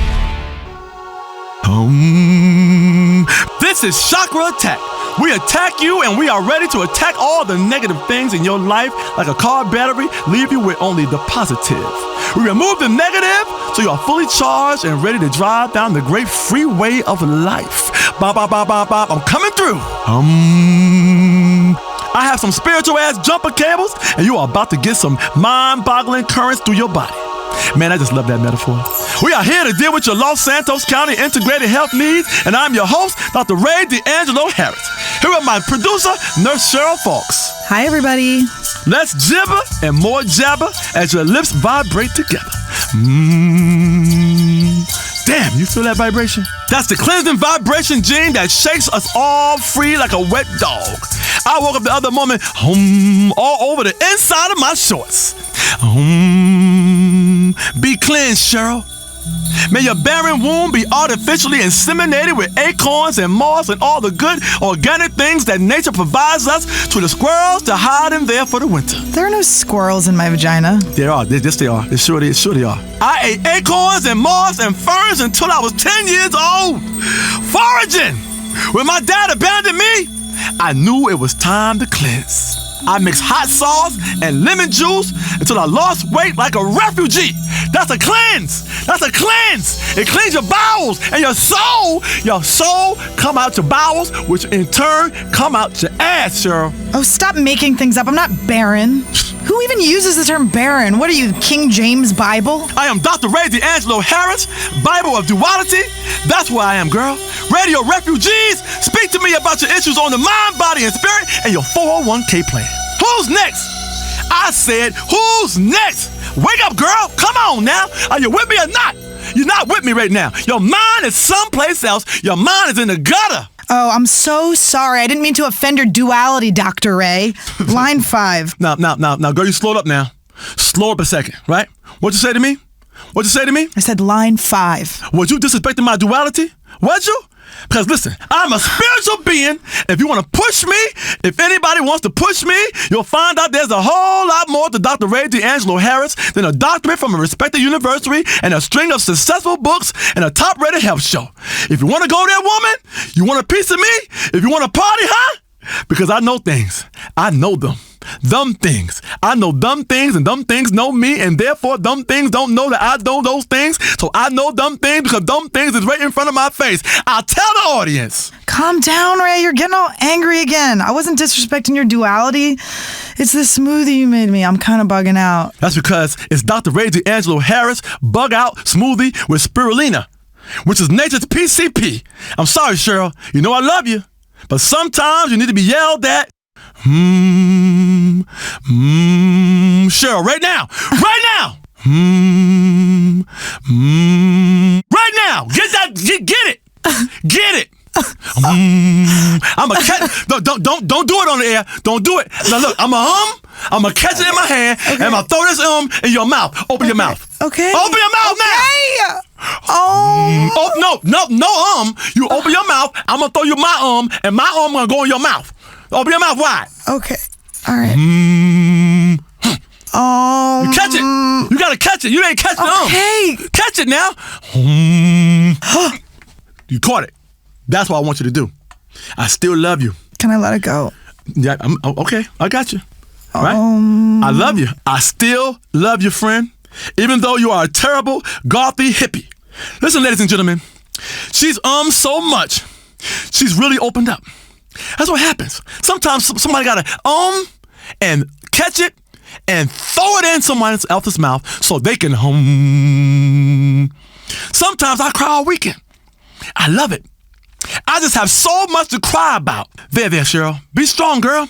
This is Chakra Attack. We attack you and we are ready to attack all the negative things in your life like a car battery, leave you with only the positive. We remove the negative so you are fully charged and ready to drive down the great freeway of life. Bop, bop, bop, bop, bop. I'm coming through. I have some spiritual ass jumper cables and you are about to get some mind-boggling currents through your body. Man, I just love that metaphor. We are here to deal with your Los Santos County integrated health needs, and I'm your host, Dr. Angelo Harris. Here with my producer, Nurse Cheryl Fawkes. Hi, everybody. Let's jibber and more jabber as your lips vibrate together. Damn, you feel that vibration? That's the cleansing vibration gene that shakes us all free like a wet dog. I woke up the other moment, all over the inside of my shorts. Be cleansed, Cheryl. May your barren womb be artificially inseminated with acorns and moss and all the good organic things that nature provides us to the squirrels to hide in there for the winter. There are no squirrels in my vagina. There are. Yes, they are. They sure they are. I ate acorns and moss and ferns until I was 10 years old. Foraging. When my dad abandoned me, I knew it was time to cleanse. I mixed hot sauce and lemon juice until I lost weight like a refugee. That's a cleanse. That's a cleanse. It cleans your bowels and your soul. Your soul come out your bowels, which in turn come out your ass, Cheryl. Oh, stop making things up. I'm not barren. Who even uses the term barren? What are you, King James Bible? I am Dr. Angelo Harris, Bible of Duality. That's where I am, girl. Radio refugees, speak to me about your issues on the mind, body, and spirit and your 401k plan. Who's next? I said, who's next? Wake up, girl. Come on now. Are you with me or not? You're not with me right now. Your mind is someplace else. Your mind is in the gutter. Oh, I'm so sorry. I didn't mean to offend your duality, Dr. Ray. Line 5. Now, girl, you slowed up now. Slow up a second, right? What'd you say to me? What'd you say to me? I said line 5. Was you disrespecting my duality? Was you? Because listen, I'm a spiritual being. If you want to push me, if anybody wants to push me, you'll find out there's a whole lot more to Dr. Angelo Harris than a doctorate from a respected university and a string of successful books and a top-rated health show. If you want to go there, woman, you want a piece of me? If you want to party, huh? Because I know things. I know them. Dumb things. I know dumb things and dumb things know me, and therefore dumb things don't know that I know those things. So I know dumb things because dumb things is right in front of my face. I'll tell the audience. Calm down, Ray. You're getting all angry again. I wasn't disrespecting your duality. It's the smoothie you made me. I'm kind of bugging out. That's because it's Dr. Angelo Harris Bug Out Smoothie with Spirulina, which is nature's PCP. I'm sorry, Cheryl. You know I love you. But sometimes you need to be yelled at. Cheryl, right now. Right now. Right now. Get that. Get it. Get it. I'm a catch. Don't do it on the air. Don't do it. Now look, I'm a catch it in my hand, and I'm gonna throw this in your mouth. Open your mouth. Okay. Open your mouth now. Oh no. You open your mouth. I'm gonna throw you my and my gonna go in your mouth. Open your mouth wide. Okay. All right. You catch it. You gotta catch it. You ain't catching it. Catch it now. You caught it. That's what I want you to do. I still love you. Can I let it go? Yeah. Okay. I got you. Right? I love you. I still love you, friend. Even though you are a terrible, gothy hippie. Listen, ladies and gentlemen. She's so much. She's really opened up. That's what happens. Sometimes somebody gotta and catch it and throw it in someone else's mouth so they can Sometimes I cry all weekend. I love it. I just have so much to cry about. There, Cheryl. Be strong, girl.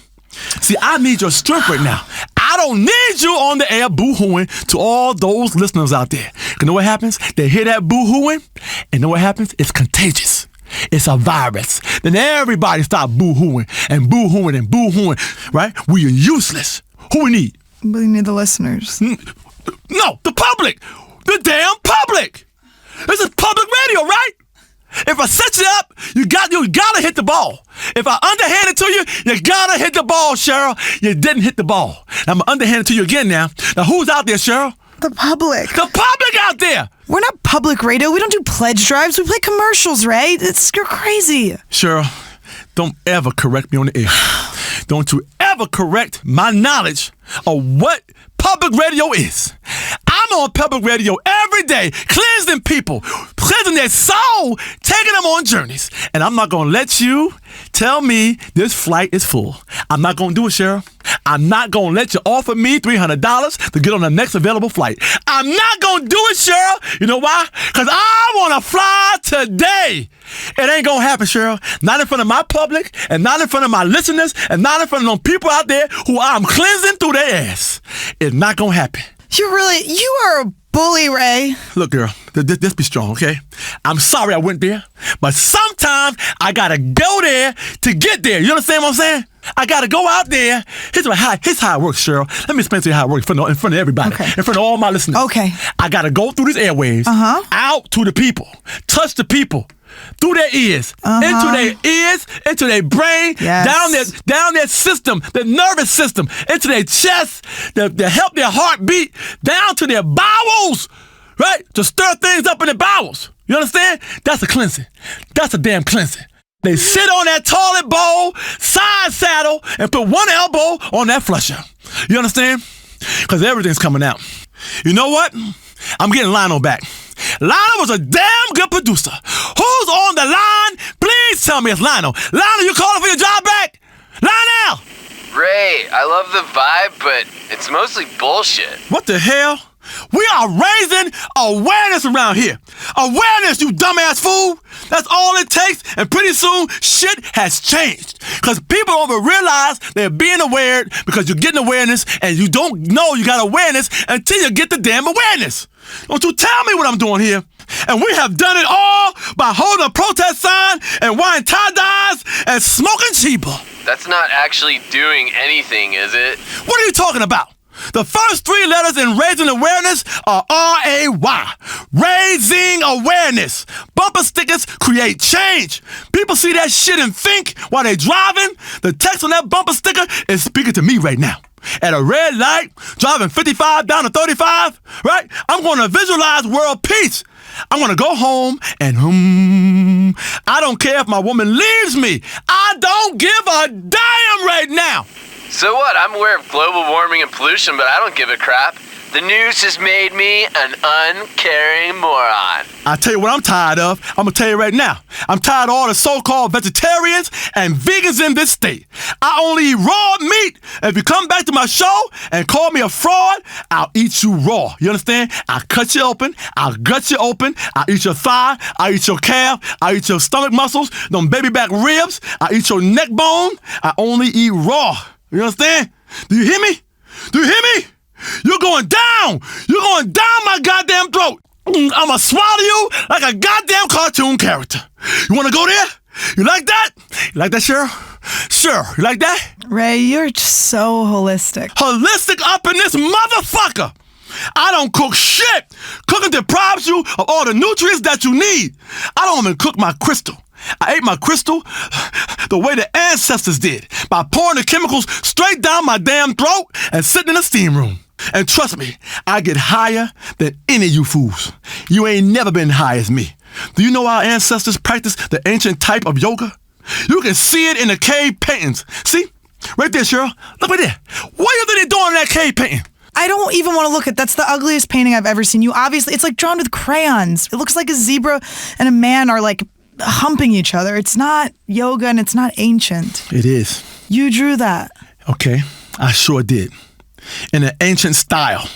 See, I need your strength right now. I don't need you on the air boo-hooing to all those listeners out there. You know what happens? They hear that boo-hooing, and know what happens? It's contagious. It's a virus. Then everybody start boo-hooing and boo-hooing and boo-hooing, right? We are useless. Who we need? We need the listeners. No, the public. The damn public. This is public radio, right? If I set you up, you gotta hit the ball. If I underhand it to you, you gotta hit the ball, Cheryl. You didn't hit the ball. I'm gonna underhand it to you again now. Now, who's out there, Cheryl? The public. The public out there. We're not public radio. We don't do pledge drives. We play commercials, Ray. You're crazy. Cheryl, don't ever correct me on the air. Don't you ever correct my knowledge of what public radio is. I'm on public radio every day, cleansing people, cleansing their soul, taking them on journeys. And I'm not going to let you tell me this flight is full. I'm not going to do it, Cheryl. I'm not going to let you offer me $300 to get on the next available flight. I'm not going to do it, Cheryl. You know why? Because I want to fly today. It ain't going to happen, Cheryl. Not in front of my public, and not in front of my listeners, and not in front of them people out there who I'm cleansing through their ass. It's not going to happen. You are a bully, Ray. Look, girl, let's be strong, okay? I'm sorry I went there, but sometimes I gotta go there to get there. You understand what I'm saying? I gotta go out there. Here's how it works, Cheryl. Let me explain to you how it works in front of everybody, in front of all my listeners. Okay. I gotta go through these airwaves, out to the people, touch the people. Through their ears, into their ears, into their brain, down their system, the nervous system, into their chest, to help their heart beat, down to their bowels, right? To stir things up in their bowels. You understand? That's a cleansing. That's a damn cleansing. They sit on that toilet bowl, side saddle, and put one elbow on that flusher. You understand? Because everything's coming out. You know what? I'm getting Lionel back. Lionel was a damn good producer. Who's on the line? Please tell me it's Lionel. Lionel, you calling for your job back? Lionel! Ray, I love the vibe, but it's mostly bullshit. What the hell? We are raising awareness around here. Awareness, you dumbass fool. That's all it takes, and pretty soon, shit has changed. Because people don't even realize they're being aware because you're getting awareness, and you don't know you got awareness until you get the damn awareness. Don't you tell me what I'm doing here. And we have done it all by holding a protest sign and wearing tie-dyes and smoking Chiba. That's not actually doing anything, is it? What are you talking about? The first three letters in raising awareness are R-A-Y. Raising awareness. Bumper stickers create change. People see that shit and think while they're driving. The text on that bumper sticker is speaking to me right now. At a red light, driving 55 down to 35, right? I'm going to visualize world peace. I'm going to go home and I don't care if my woman leaves me. I don't give a damn right now. So what? I'm aware of global warming and pollution, but I don't give a crap. The news has made me an uncaring moron. I tell you what I'm tired of. I'm going to tell you right now. I'm tired of all the so-called vegetarians and vegans in this state. I only eat raw meat. If you come back to my show and call me a fraud, I'll eat you raw. You understand? I'll cut you open. I'll gut you open. I'll eat your thigh. I'll eat your calf. I'll eat your stomach muscles, them baby back ribs. I'll eat your neck bone. I only eat raw. You understand? Do you hear me? Do you hear me? You're going down. You're going down my goddamn throat. I'ma swallow you like a goddamn cartoon character. You wanna go there? You like that? You like that, Cheryl? Sure. You like that? Ray, you're just so holistic. Holistic up in this motherfucker. I don't cook shit. Cooking deprives you of all the nutrients that you need. I don't even cook my crystal. I ate my crystal the way the ancestors did, by pouring the chemicals straight down my damn throat and sitting in a steam room. And trust me, I get higher than any of you fools. You ain't never been high as me. Do you know our ancestors practiced the ancient type of yoga? You can see it in the cave paintings. See? Right there, Cheryl. Look right there. What do you think they're doing in that cave painting? I don't even want to look at. That's the ugliest painting I've ever seen. It's like drawn with crayons. It looks like a zebra and a man are like humping each other. It's not yoga and it's not ancient. It is. You drew that. Okay, I sure did. In an ancient style.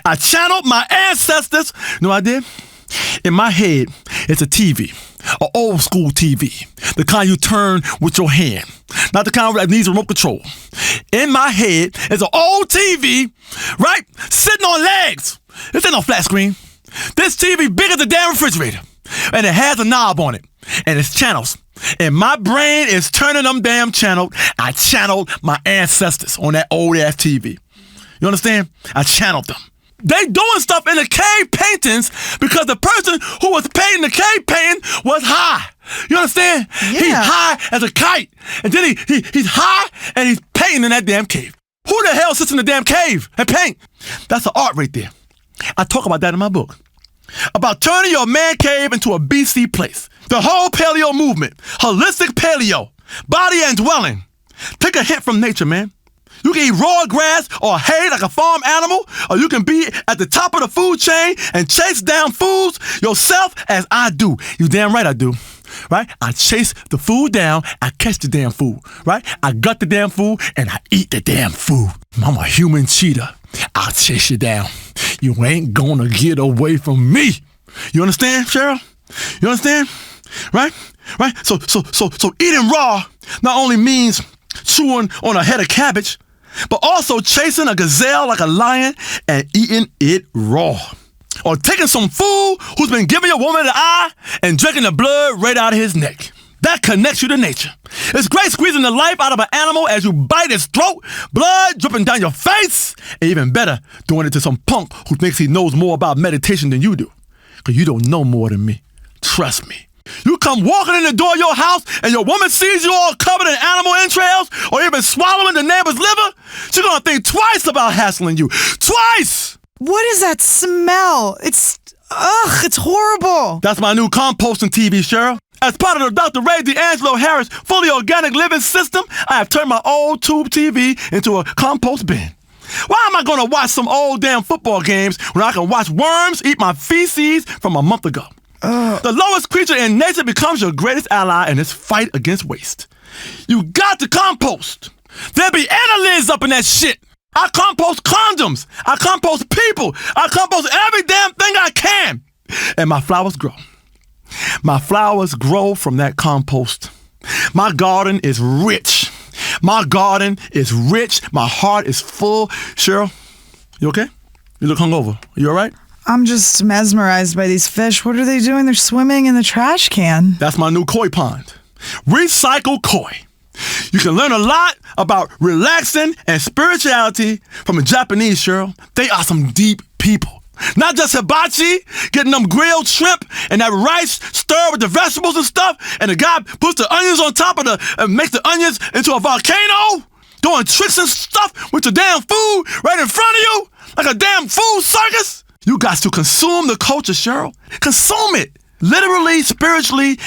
I channeled my ancestors. You know what I did? In my head, it's a TV. An old school TV. The kind you turn with your hand. Not the kind that needs remote control. In my head is an old TV, right? Sitting on legs. This ain't no flat screen. This TV big as a damn refrigerator. And it has a knob on it. And it's channels. And my brain is turning them damn channels. I channeled my ancestors on that old ass TV. You understand? I channeled them. They doing stuff in the cave paintings because the person who was painting the cave painting was high. You understand? Yeah. He's high as a kite. And then he's high and he's painting in that damn cave. Who the hell sits in the damn cave and paint? That's an art right there. I talk about that in my book. About turning your man cave into a BC place. The whole paleo movement. Holistic paleo. Body and dwelling. Take a hint from nature, man. You can eat raw grass or hay like a farm animal, or you can be at the top of the food chain and chase down foods yourself as I do. You damn right I do. Right? I chase the food down, I catch the damn food. Right? I gut the damn food and I eat the damn food. I'm a human cheetah. I'll chase you down. You ain't gonna get away from me. You understand, Cheryl? You understand? Right? Right? So eating raw not only means chewing on a head of cabbage, but also chasing a gazelle like a lion and eating it raw. Or taking some fool who's been giving your woman the eye and drinking the blood right out of his neck. That connects you to nature. It's great squeezing the life out of an animal as you bite its throat, blood dripping down your face, and even better, doing it to some punk who thinks he knows more about meditation than you do. Because you don't know more than me. Trust me. You come walking in the door of your house and your woman sees you all covered in animal entrails or even swallowing the neighbor's liver, she's gonna think twice about hassling you. Twice! What is that smell? It's horrible. That's my new composting TV, Cheryl. As part of the Dr. Ray Angelo Harris fully organic living system, I have turned my old tube TV into a compost bin. Why am I gonna watch some old damn football games when I can watch worms eat my feces from a month ago? The lowest creature in nature becomes your greatest ally in this fight against waste. You got to compost. There be annelids up in that shit. I compost condoms. I compost people. I compost every damn thing I can. And my flowers grow. My flowers grow from that compost. My garden is rich. My garden is rich. My heart is full. Cheryl, you okay? You look hungover. You all right? I'm just mesmerized by these fish. What are they doing? They're swimming in the trash can. That's my new koi pond. Recycle koi. You can learn a lot about relaxing and spirituality from the Japanese, Cheryl. They are some deep people. Not just hibachi, getting them grilled shrimp and that rice stirred with the vegetables and stuff, and the guy puts the onions on top of and makes the onions into a volcano, doing tricks and stuff with the damn food right in front of you, like a damn food circus. You got to consume the culture, Cheryl. Consume it. Literally, spiritually,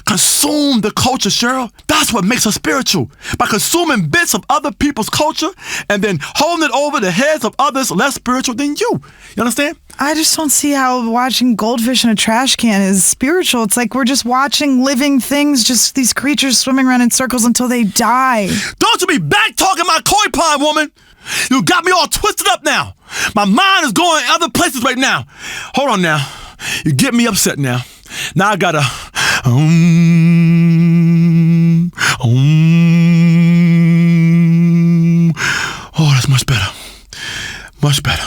consume the culture, Cheryl. That's what makes us spiritual. By consuming bits of other people's culture and then holding it over the heads of others less spiritual than you. You understand? I just don't see how watching goldfish in a trash can is spiritual. It's like we're just watching living things, just these creatures swimming around in circles until they die. Don't you be back-talking my koi pond, woman. You got me all twisted up now. My mind is going other places right now. Hold on now. You get me upset now. Now I gotta, oh, that's much better. Much better.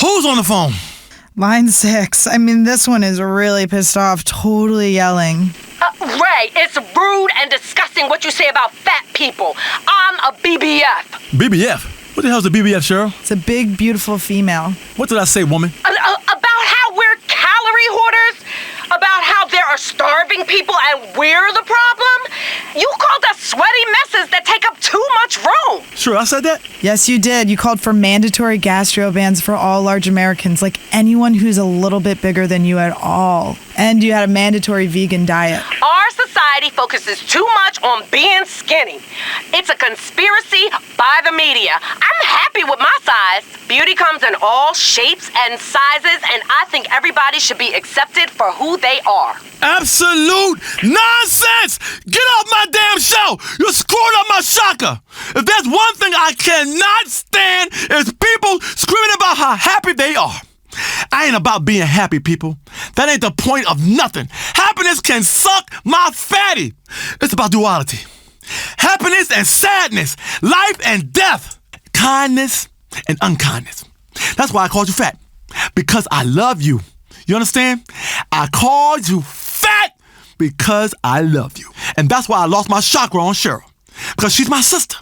Who's on the phone? Line 6. I mean, this one is really pissed off, totally yelling. Ray, it's rude and disgusting what you say about fat people. I'm a BBF. BBF? What the hell's a BBF, Cheryl? It's a big, beautiful female. What did I say, woman? About how we're calorie hoarders? About how there are starving people and we're the problem? You called us sweaty messes that take up too much room. Sure, I said that? Yes, you did. You called for mandatory gastro bans for all large Americans, like anyone who's a little bit bigger than you at all. And you had a mandatory vegan diet. Our society focuses too much on being skinny. It's a conspiracy by the media. I'm happy with my size. Beauty comes in all shapes and sizes, and I think everybody should be accepted for who they are. Absolute nonsense! Get off my damn show! You're screwing up my chakra! If there's one thing I cannot stand, it's people screaming about how happy they are. I ain't about being happy, people. That ain't the point of nothing. Happiness can suck my fatty. It's about duality. Happiness and sadness. Life and death. Kindness and unkindness. That's why I called you fat. because I love you. You understand? I called you fat because I love you. And that's why I lost my chakra on Cheryl, because she's my sister.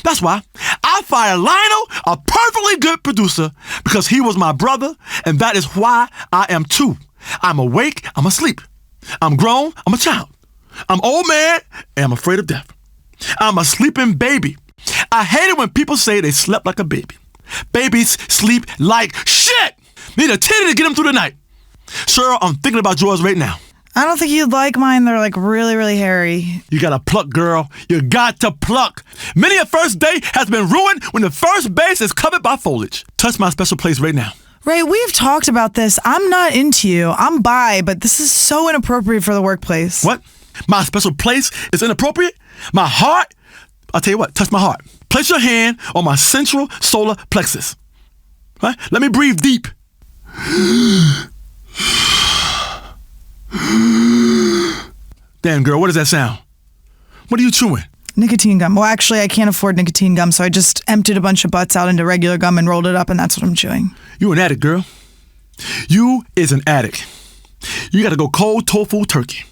That's why I fired Lionel, a perfectly good producer, because he was my brother, and that is why I am too. I'm awake, I'm asleep. I'm grown, I'm a child. I'm old man, and I'm afraid of death. I'm a sleeping baby. I hate it when people say they slept like a baby. Babies sleep like shit. Need a titty to get them through the night. Cheryl, I'm thinking about yours right now. I don't think you'd like mine. They're like really, really hairy. You gotta pluck, girl. You got to pluck. Many a first date has been ruined when the first base is covered by foliage. Touch my special place right now. Ray, we've talked about this. I'm not into you. I'm bi, but this is so inappropriate for the workplace. What? My special place is inappropriate? My heart? I'll tell you what, touch my heart. Place your hand on my central solar plexus. Right? Let me breathe deep. Damn, girl, what does that sound? What are you chewing? Nicotine gum. Well, actually, I can't afford nicotine gum, so I just emptied a bunch of butts out into regular gum and rolled it up, and that's what I'm chewing. You an addict, girl. You is an addict. You gotta go cold tofu turkey.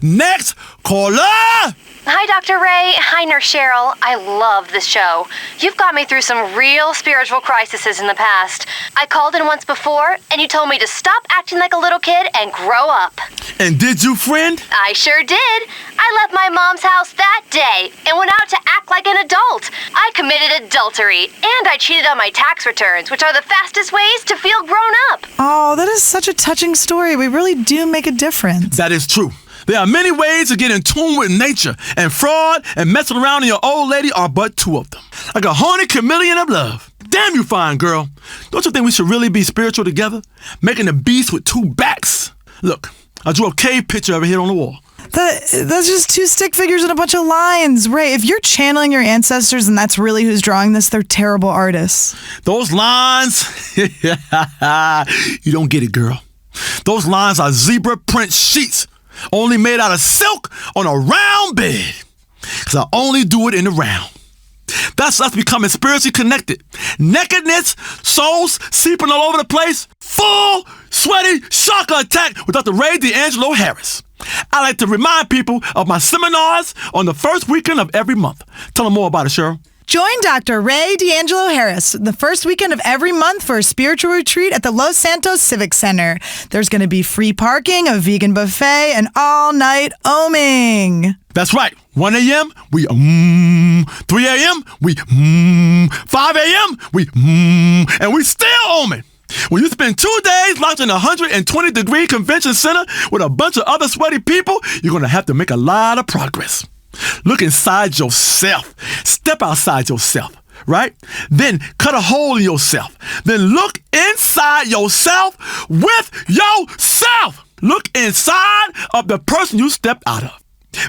Next, caller! Hi, Dr. Ray. Hi, Nurse Cheryl. I love this show. You've got me through some real spiritual crises in the past. I called in once before, and you told me to stop acting like a little kid and grow up. And did you, friend? I sure did. I left my mom's house that day and went out to act like an adult. I committed adultery, and I cheated on my tax returns, which are the fastest ways to feel grown up. Oh, that is such a touching story. We really do make a difference. That is true. There are many ways to get in tune with nature, and fraud and messing around in your old lady are but two of them. Like a horny chameleon of love. Damn, you fine, girl. Don't you think we should really be spiritual together? Making a beast with two backs. Look, I drew a cave picture over here on the wall. That's just two stick figures and a bunch of lines. Ray, if you're channeling your ancestors and that's really who's drawing this, they're terrible artists. Those lines, you don't get it, girl. Those lines are zebra print sheets, only made out of silk on a round bed. Because I only do it in the round. That's us becoming spiritually connected. Nakedness, souls seeping all over the place. Full, sweaty chakra attack with Dr. Ray D'Angelo Harris. I like to remind people of my seminars on the first weekend of every month. Tell them more about it, Cheryl. Join Dr. Ray D'Angelo Harris the first weekend of every month for a spiritual retreat at the Los Santos Civic Center. There's going to be free parking, a vegan buffet, and all-night oming. That's right. 1 a.m., we 3 a.m., we 5 a.m., we and we still oming. When you spend 2 days locked in a 120-degree convention center with a bunch of other sweaty people, you're going to have to make a lot of progress. Look inside yourself. Step outside yourself, right? Then cut a hole in yourself. Then look inside yourself with yourself. Look inside of the person you stepped out of.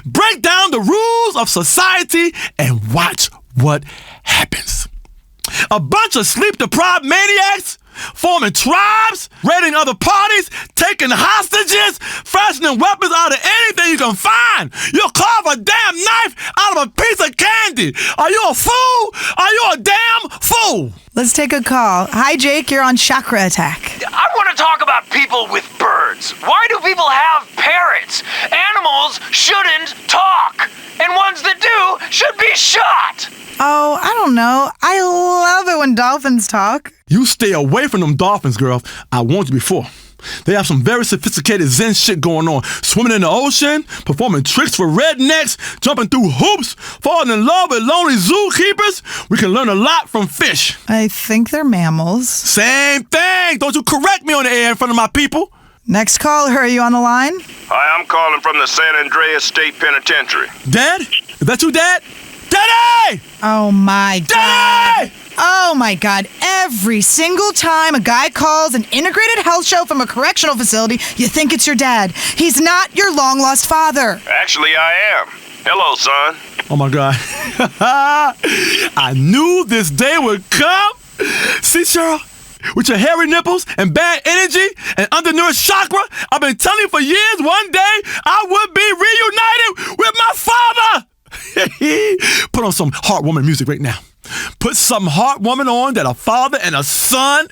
Break down the rules of society and watch what happens. A bunch of sleep-deprived maniacs forming tribes, raiding other parties, taking hostages, fashioning weapons out of anything you can find. You'll carve a damn knife out of a piece of candy. Are you a fool? Are you a damn fool? Let's take a call. Hi, Jake. You're on Chakra Attack. I want to talk about people with birds. Why do people have parrots? Animals shouldn't talk, and ones that do should be shot. Oh, I don't know. I love it when dolphins talk. You stay away from them dolphins, girl. I warned you before. They have some very sophisticated Zen shit going on. Swimming in the ocean, performing tricks for rednecks, jumping through hoops, falling in love with lonely zookeepers. We can learn a lot from fish. I think they're mammals. Same thing. Don't you correct me on the air in front of my people. Next caller, are you on the line? Hi, I'm calling from the San Andreas State Penitentiary. Dad? Is that you, Dad? Daddy! Oh, my God. Daddy! Oh, my God. Every single time a guy calls an integrated health show from a correctional facility, you think it's your dad. He's not your long-lost father. Actually, I am. Hello, son. Oh, my God. I knew this day would come. See, Cheryl? With your hairy nipples and bad energy and undernourished chakra, I've been telling you for years one day I would be reunited with my father. Put on some heartwarming music right now. Put some heartwarming on that a father and a son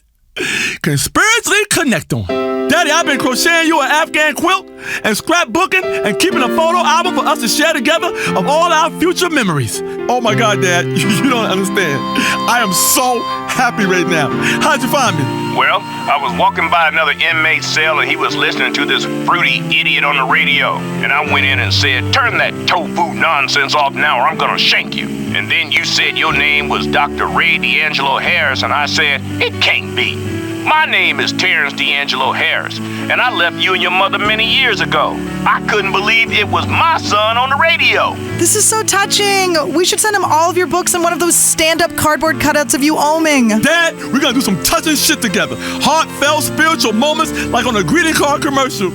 can spiritually connect on. Daddy, I've been crocheting you an Afghan quilt and scrapbooking and keeping a photo album for us to share together of all our future memories. Oh my God, Dad, you don't understand. I am so happy right now. How'd you find me? Well, I was walking by another inmate's cell and he was listening to this fruity idiot on the radio. And I went in and said, turn that tofu nonsense off now or I'm gonna shank you. And then you said your name was Dr. Ray D'Angelo Harris and I said, it can't be. My name is Terrence D'Angelo Harris, and I left you and your mother many years ago. I couldn't believe it was my son on the radio. This is so touching. We should send him all of your books and one of those stand-up cardboard cutouts of you oming. Dad, we're gonna do some touching shit together. Heartfelt spiritual moments like on a greeting card commercial.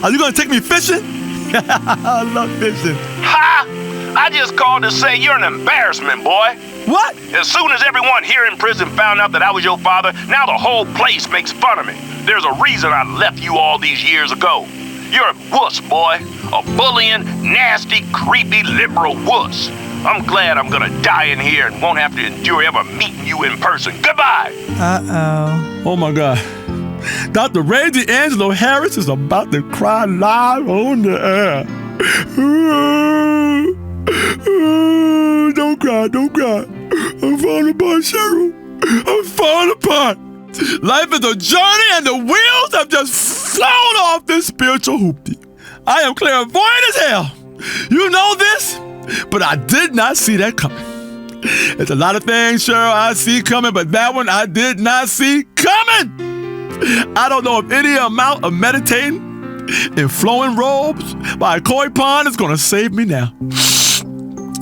Are you gonna take me fishing? I love fishing. Ha! I just called to say you're an embarrassment, boy. What? As soon as everyone here in prison found out that I was your father, now the whole place makes fun of me. There's a reason I left you all these years ago. You're a wuss, boy. A bullying, nasty, creepy, liberal wuss. I'm glad I'm gonna die in here and won't have to endure ever meeting you in person. Goodbye. Uh-oh. Oh my God. Dr. Ray D'Angelo Harris is about to cry live on the air. Don't cry, don't cry. I'm falling apart, Cheryl. I'm falling apart. Life is a journey and the wheels have just flown off this spiritual hoopty. I am clairvoyant as hell. You know this, but I did not see that coming. There's a lot of things, Cheryl, I see coming, but that one I did not see coming. I don't know if any amount of meditating in flowing robes by a koi pond is gonna save me now.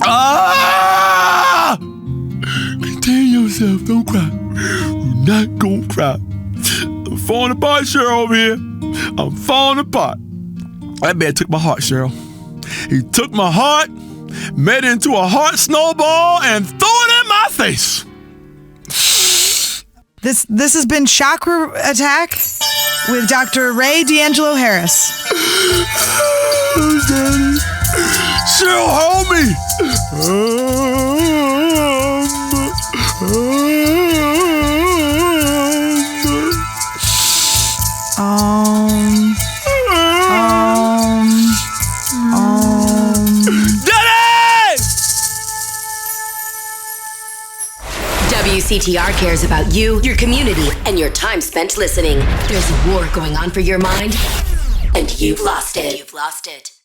Ah! Contain yourself, don't cry. You're not gonna cry. I'm falling apart, Cheryl, over here. I'm falling apart. That man took my heart, Cheryl. He took my heart, made it into a heart snowball, and threw it in my face. This has been Chakra Attack with Dr. Ray D'Angelo Harris. Daddy. Cheryl, hold me. Daddy! WCTR cares about you, your community, and your time spent listening. There's a war going on for your mind, and you've lost it.